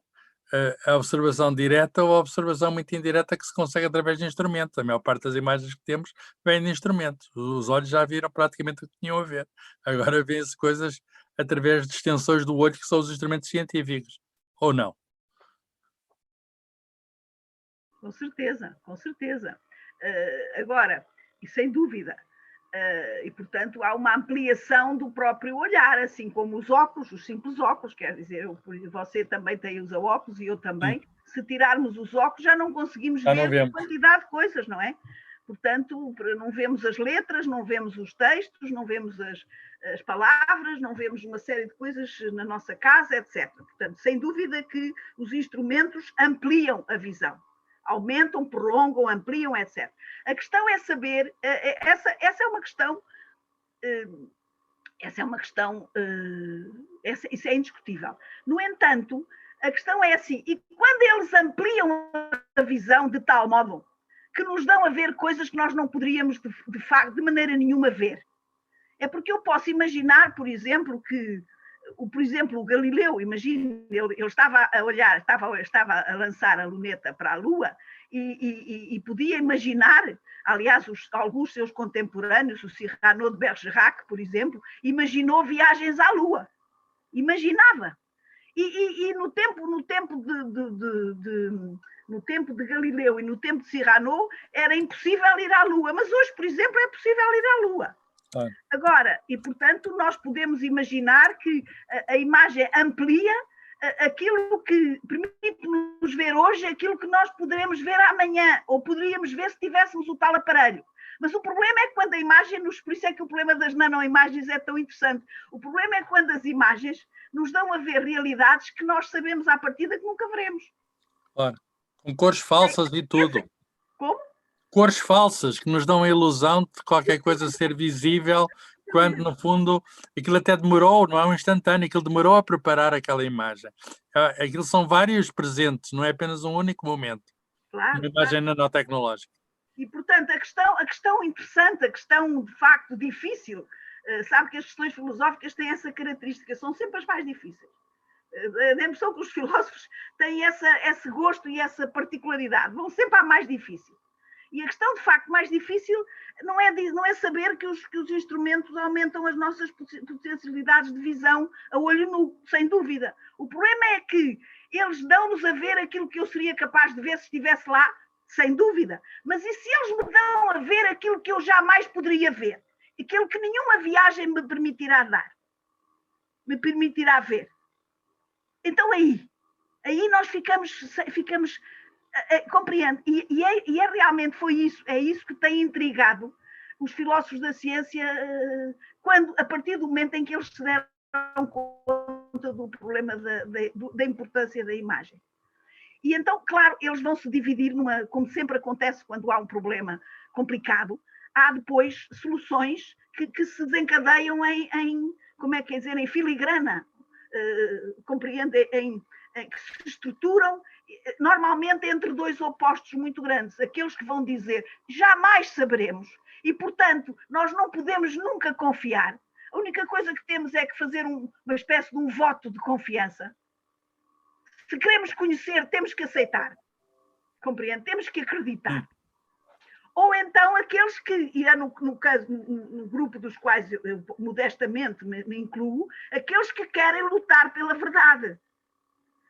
A observação direta ou a observação muito indireta que se consegue através de instrumentos. A maior parte das imagens que temos vêm de instrumentos. Os olhos já viram praticamente o que tinham a ver. Agora vêem-se coisas através de extensões do olho, que são os instrumentos científicos. Ou não? Com certeza, com certeza. Agora, e sem dúvida, e portanto há uma ampliação do próprio olhar, assim como os óculos, os simples óculos, quer dizer, você também usa óculos e eu também. Sim. Se tirarmos os óculos já não conseguimos Já ver não a quantidade de coisas, não é? Portanto, não vemos as letras, não vemos os textos, não vemos as palavras, não vemos uma série de coisas na nossa casa, etc. Portanto, sem dúvida que os instrumentos ampliam a visão. Aumentam, prolongam, ampliam, etc. A questão é saber, essa é uma questão, isso é indiscutível. No entanto, a questão é assim, e quando eles ampliam a visão de tal modo que nos dão a ver coisas que nós não poderíamos, de facto, de maneira nenhuma ver? É porque eu posso imaginar, por exemplo, que o Galileu, imagine, ele estava a olhar, estava a lançar a luneta para a Lua e podia imaginar, aliás, alguns seus contemporâneos, o Cyrano de Bergerac, por exemplo, imaginou viagens à Lua. Imaginava. E no tempo de Galileu e no tempo de Cyrano, era impossível ir à Lua. Mas hoje, por exemplo, é possível ir à Lua. Agora, e portanto, nós podemos imaginar que a imagem amplia aquilo que permite-nos ver hoje, aquilo que nós poderemos ver amanhã, ou poderíamos ver se tivéssemos o tal aparelho. Mas o problema é que quando a imagem por isso é que o problema das nanoimagens é tão interessante. O problema é quando as imagens nos dão a ver realidades que nós sabemos à partida que nunca veremos. Claro. Com cores falsas e tudo. Como? Cores falsas que nos dão a ilusão de qualquer coisa ser visível, quando no fundo aquilo até demorou, não é um instantâneo, aquilo demorou a preparar aquela imagem. Aquilo são vários presentes, não é apenas um único momento. Claro, uma imagem nanotecnológica. E, portanto, a questão interessante, a questão de facto difícil, sabe que as questões filosóficas têm essa característica, são sempre as mais difíceis. A impressão que os filósofos têm esse gosto e essa particularidade, vão sempre à mais difícil. E a questão, de facto, mais difícil não é saber que os instrumentos aumentam as nossas potencialidades de visão a olho nu, sem dúvida. O problema é que eles dão-nos a ver aquilo que eu seria capaz de ver se estivesse lá, sem dúvida. Mas e se eles me dão a ver aquilo que eu jamais poderia ver? Aquilo que nenhuma viagem me permitirá dar? Me permitirá ver? Então aí nós ficamos compreende? E realmente é isso que tem intrigado os filósofos da ciência a partir do momento em que eles se deram conta do problema da importância da imagem. E então, claro, eles vão se dividir como sempre acontece quando há um problema complicado, há depois soluções que se desencadeiam em filigrana, compreende? Que se estruturam normalmente entre dois opostos muito grandes, aqueles que vão dizer jamais saberemos e, portanto, nós não podemos nunca confiar. A única coisa que temos é que fazer uma espécie de um voto de confiança. Se queremos conhecer, temos que aceitar. Compreende? Temos que acreditar. Ou então aqueles que, e é no grupo dos quais eu modestamente me incluo, aqueles que querem lutar pela verdade.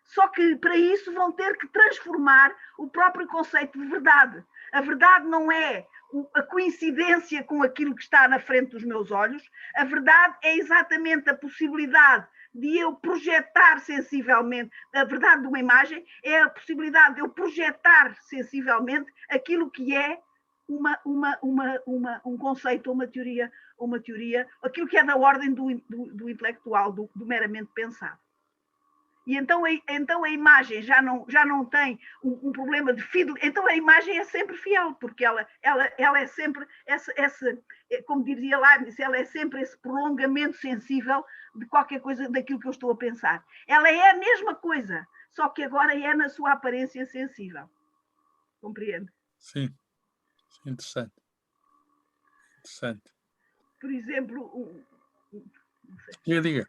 Só que para isso vão ter que transformar o próprio conceito de verdade. A verdade não é a coincidência com aquilo que está na frente dos meus olhos, a verdade é exatamente a possibilidade de eu projetar sensivelmente, a verdade de uma imagem é a possibilidade de eu projetar sensivelmente aquilo que é um conceito ou uma teoria, aquilo que é da ordem do intelectual, do meramente pensado. E então a imagem já não tem um problema de fidelidade. Então a imagem é sempre fiel, porque ela é sempre como dizia Leibniz, ela é sempre esse prolongamento sensível de qualquer coisa daquilo que eu estou a pensar. Ela é a mesma coisa, só que agora é na sua aparência sensível. Compreende? Sim, interessante. Interessante. Por exemplo, não sei, Diga.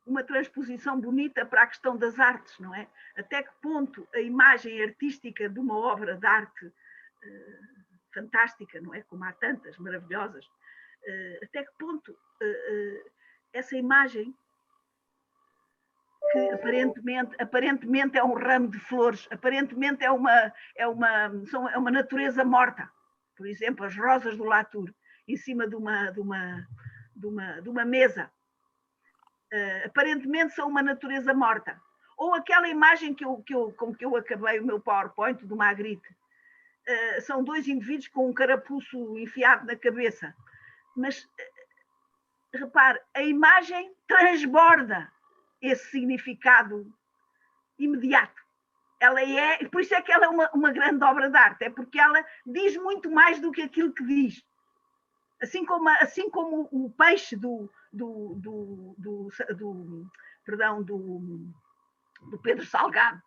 uma transposição bonita para a questão das artes, não é? Até que ponto a imagem artística de uma obra de arte fantástica, não é? Como há tantas maravilhosas, até que ponto essa imagem, que aparentemente é um ramo de flores, aparentemente é uma natureza morta. Por exemplo, as rosas do Latour, em cima de uma mesa. Aparentemente são uma natureza morta. Ou aquela imagem com que eu acabei o meu PowerPoint do Magritte. São dois indivíduos com um carapuço enfiado na cabeça. Mas, repare, a imagem transborda esse significado imediato. Ela é, por isso é que ela é uma grande obra de arte, é porque ela diz muito mais do que aquilo que diz. Assim como o peixe do Pedro Salgado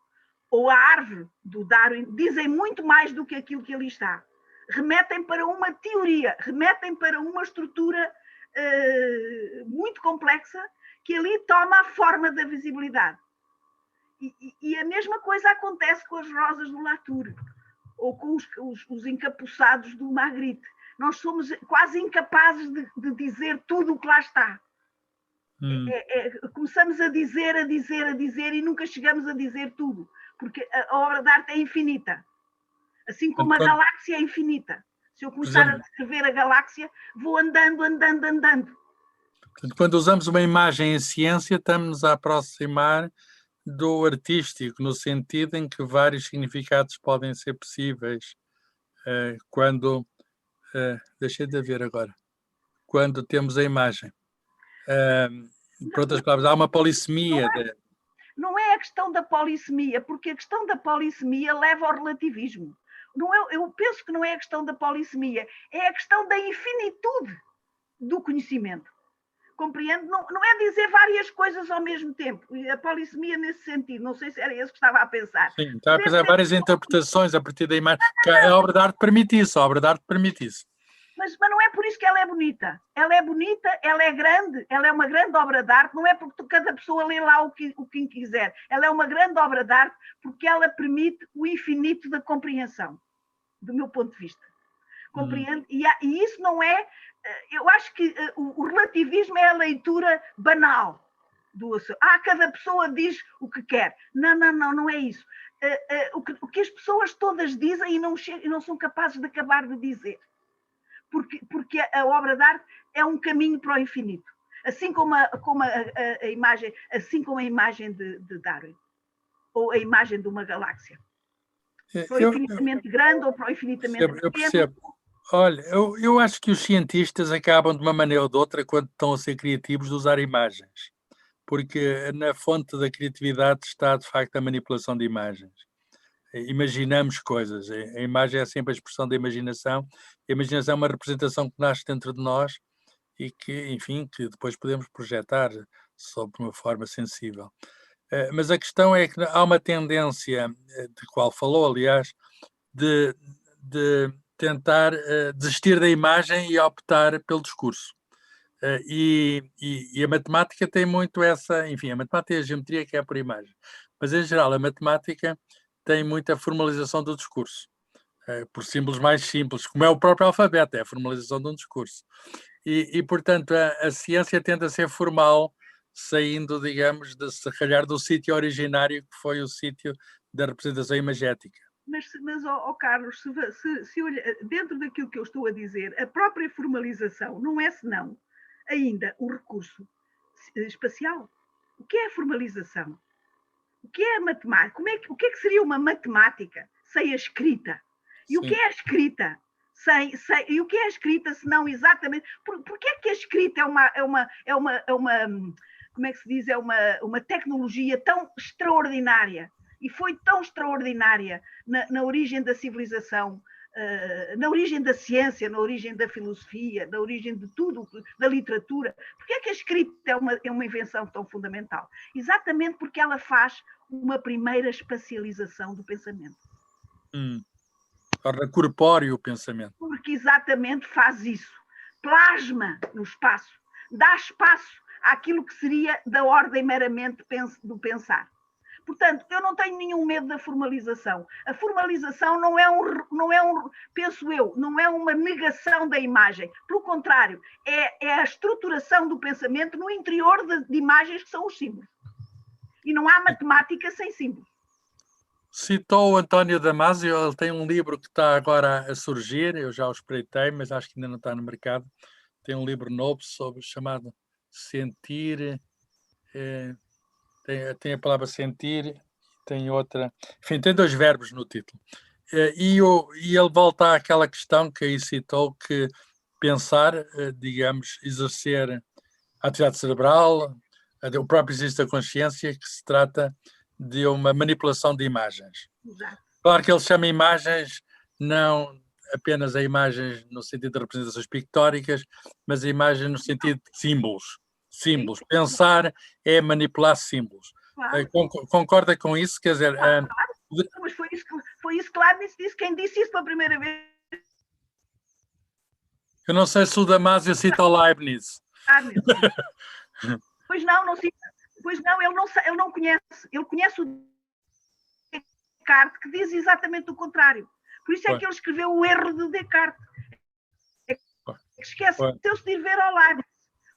ou a árvore do Darwin dizem muito mais do que aquilo que ali está. Remetem para uma teoria, remetem para uma estrutura muito complexa que ali toma a forma da visibilidade. E a mesma coisa acontece com as rosas do Latour ou com os encapuçados do Magritte. Nós somos quase incapazes de dizer tudo o que lá está. Começamos a dizer e nunca chegamos a dizer tudo, porque a obra de arte é infinita, assim como a galáxia é infinita. Se eu começar a descrever a galáxia, vou andando. Quando usamos uma imagem em ciência, estamos a aproximar do artístico, no sentido em que vários significados podem ser possíveis. Deixei de ver agora. Quando temos a imagem. Por outras palavras, há uma polissemia. Não é a questão da polissemia, porque a questão da polissemia leva ao relativismo. Eu penso que não é a questão da polissemia, é a questão da infinitude do conhecimento. Compreende? Não é dizer várias coisas ao mesmo tempo. A polissemia nesse sentido, não sei se era isso que estava a pensar. Sim, estava a pensar várias interpretações a partir da imagem. A obra de arte permite isso, Mas não é por isso que ela é bonita. Ela é bonita, ela é grande, ela é uma grande obra de arte, não é porque cada pessoa lê lá o que quiser. Ela é uma grande obra de arte porque ela permite o infinito da compreensão, do meu ponto de vista. Compreende? E isso não é... Eu acho que o relativismo é a leitura banal do assunto. Cada pessoa diz o que quer. Não é isso. O que as pessoas todas dizem e não são capazes de acabar de dizer. Porque a obra de arte é um caminho para o infinito. Assim como a imagem, assim como a imagem de Darwin. Ou a imagem de uma galáxia. Para o infinitamente grande ou para o infinitamente pequeno. Eu percebo. Olha, eu acho que os cientistas acabam, de uma maneira ou de outra, quando estão a ser criativos, de usar imagens. Porque na fonte da criatividade está, de facto, a manipulação de imagens. Imaginamos coisas. A imagem é sempre a expressão da imaginação. A imaginação é uma representação que nasce dentro de nós e que, enfim, que depois podemos projetar sob uma forma sensível. Mas a questão é que há uma tendência, de qual falou, aliás, de tentar desistir da imagem e optar pelo discurso. E a matemática tem muito essa... Enfim, a matemática e a geometria que é por imagem. Mas, em geral, a matemática tem muita formalização do discurso. Por símbolos mais simples, como é o próprio alfabeto, é a formalização de um discurso. E portanto, a ciência tende a ser formal, saindo, digamos, se calhar do sítio originário, que foi o sítio da representação imagética. Mas Carlos, se olha, dentro daquilo que eu estou a dizer, a própria formalização não é senão ainda o recurso espacial. O que é a formalização? O que é a matemática? O que é que seria uma matemática sem a escrita? E Sim. O que é a escrita? E o que é a escrita se não exatamente... Porque é que a escrita é uma como é que se diz? É uma tecnologia tão extraordinária e foi tão extraordinária na origem da civilização, na origem da ciência, na origem da filosofia, na origem de tudo, da literatura. Porque é que a escrita é uma invenção tão fundamental? Exatamente porque ela faz uma primeira espacialização do pensamento. Torna corpóreo o pensamento. Porque exatamente faz isso. Plasma no espaço. Dá espaço àquilo que seria da ordem meramente do pensar. Portanto, eu não tenho nenhum medo da formalização. A formalização não é penso eu, não é uma negação da imagem. Pelo contrário, é a estruturação do pensamento no interior de imagens que são os símbolos. E não há matemática sem símbolos. Citou o António Damasio, ele tem um livro que está agora a surgir, eu já o espreitei, mas acho que ainda não está no mercado. Tem um livro novo chamado Sentir... Tem a palavra sentir, tem outra... Enfim, tem 2 verbos no título. E ele volta àquela questão que aí citou, que pensar, digamos, exercer a atividade cerebral, o próprio exercício da consciência, que se trata de uma manipulação de imagens. Exato. Claro que ele chama imagens não apenas a imagens no sentido de representações pictóricas, mas a imagem no sentido de símbolos. Símbolos. Pensar é manipular símbolos. Claro. Concorda com isso? Quer dizer... Claro. Mas foi isso que Leibniz disse. Quem disse isso pela primeira vez? Eu não sei se o Damasio cita o Leibniz. Pois não cita. Pois não, ele não conhece. Ele conhece o Descartes, que diz exatamente o contrário. Por isso é que ele escreveu o erro de Descartes. Esqueceu-se de ir ver ao Leibniz.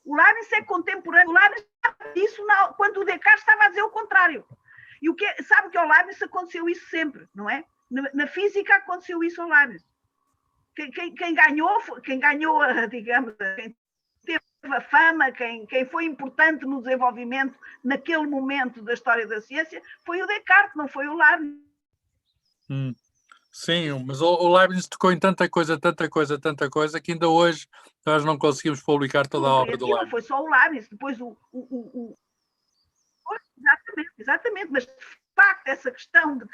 O Leibniz é contemporâneo. O Leibniz sabe disso quando o Descartes estava a dizer o contrário. E sabe que ao Leibniz aconteceu isso sempre, não é? Na física aconteceu isso ao Leibniz. Quem ganhou, digamos, quem teve a fama, quem foi importante no desenvolvimento naquele momento da história da ciência, foi o Descartes, não foi o Leibniz. Sim, mas o Leibniz tocou em tanta coisa, que ainda hoje nós não conseguimos publicar toda a obra do Leibniz. Não foi só o Leibniz, depois Exatamente, mas de facto essa questão de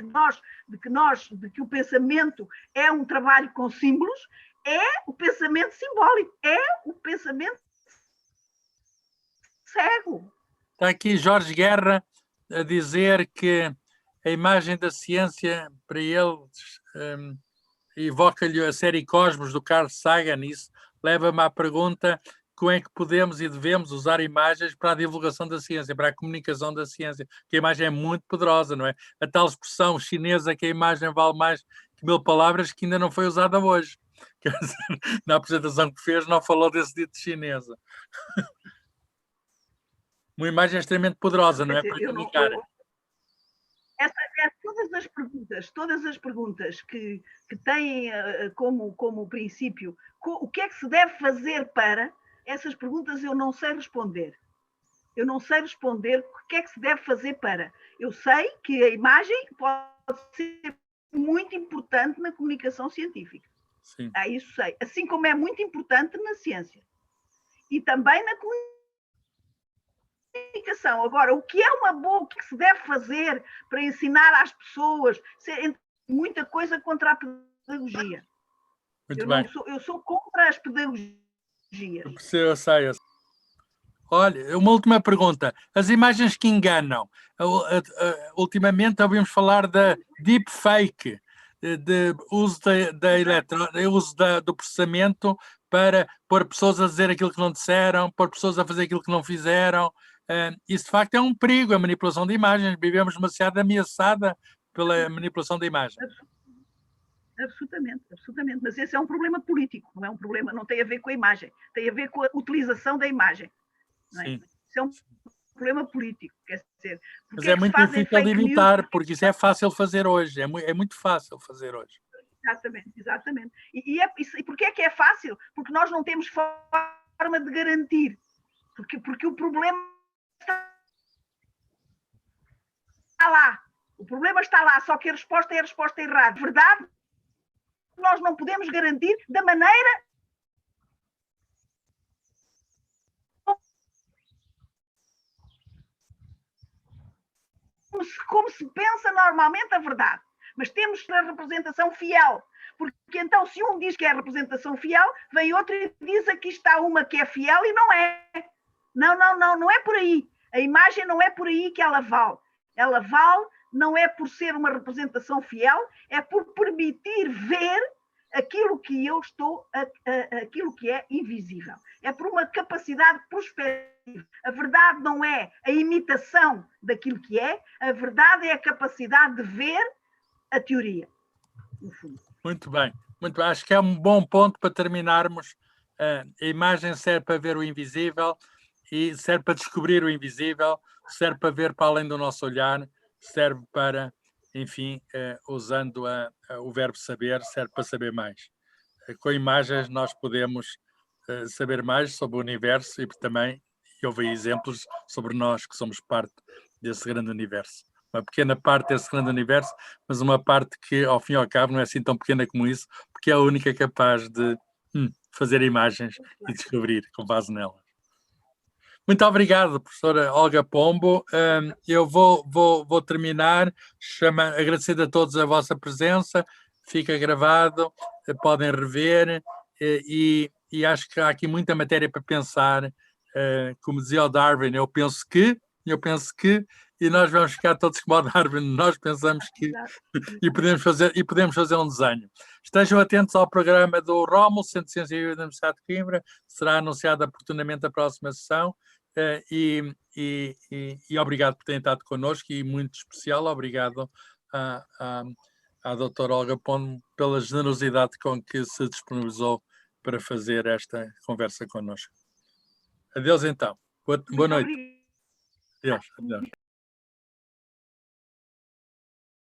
que o pensamento é um trabalho com símbolos, é o pensamento simbólico, é o pensamento cego. Está aqui Jorge Guerra a dizer que a imagem da ciência, para ele, evoca-lhe a série Cosmos do Carl Sagan. Isso leva-me à pergunta: como é que podemos e devemos usar imagens para a divulgação da ciência, para a comunicação da ciência? Que a imagem é muito poderosa, não é? A tal expressão chinesa que a imagem vale mais que 1000 palavras, que ainda não foi usada hoje. Quer dizer, na apresentação que fez não falou desse dito chinesa. Uma imagem extremamente poderosa, não é? Para comunicar. Todas as perguntas que têm como princípio o que é que se deve fazer para... Essas perguntas eu não sei responder. Eu não sei responder o que é que se deve fazer para. Eu sei que a imagem pode ser muito importante na comunicação científica. Sim. Isso sei. Assim como é muito importante na ciência. E também na comunicação. Agora, o que que se deve fazer para ensinar às pessoas? Muita coisa contra a pedagogia. Eu sou contra as pedagogias. Eu sei. Olha, uma última pergunta. As imagens que enganam. Ultimamente ouvimos falar da deepfake, de uso do processamento para pôr pessoas a dizer aquilo que não disseram, pôr pessoas a fazer aquilo que não fizeram. Isso de facto é um perigo, a manipulação de imagens. Vivemos demasiado ameaçada pela manipulação de imagens. Absolutamente. Mas esse é um problema político, não é um problema, não tem a ver com a imagem, tem a ver com a utilização da imagem. Não é? Isso é um problema político, quer dizer. Mas é muito difícil de evitar, porque isso é fácil fazer hoje, é muito fácil fazer hoje. Exatamente. E porquê é que é fácil? Porque nós não temos forma de garantir. Porque o problema está lá. O problema está lá, só que a resposta é a resposta errada. Verdade? Nós não podemos garantir da maneira como se pensa normalmente a verdade. Mas temos a representação fiel. Porque então, se um diz que é a representação fiel, vem outro e diz aqui está uma que é fiel e não é. Não é por aí. A imagem não é por aí que ela vale. Ela vale não é por ser uma representação fiel, é por permitir ver aquilo que eu estou, aquilo que é invisível. É por uma capacidade prospectiva. A verdade não é a imitação daquilo que é, a verdade é a capacidade de ver a teoria, no fundo. Muito bem, muito bem. Acho que é um bom ponto para terminarmos. A imagem serve para ver o invisível e serve para descobrir o invisível, serve para ver para além do nosso olhar, serve para, enfim, usando o verbo saber, serve para saber mais. Com imagens nós podemos saber mais sobre o universo e também houve exemplos sobre nós que somos parte desse grande universo. Uma pequena parte desse grande universo, mas uma parte que, ao fim e ao cabo, não é assim tão pequena como isso, porque é a única capaz de fazer imagens e descobrir com base nelas. Muito obrigado, professora Olga Pombo. Eu vou terminar agradecendo a todos a vossa presença. Fica gravado, podem rever e acho que há aqui muita matéria para pensar. Como dizia o Darwin, eu penso que, e nós vamos ficar todos como o Darwin, nós pensamos que, e podemos fazer um desenho. Estejam atentos ao programa do Rómulo, Centro de Ciência e Vida da Universidade de Coimbra, será anunciada oportunamente a próxima sessão, e obrigado por terem estado connosco e muito especial obrigado à doutora Olga Pombo pela generosidade com que se disponibilizou para fazer esta conversa connosco. Adeus então. Boa noite. Adeus.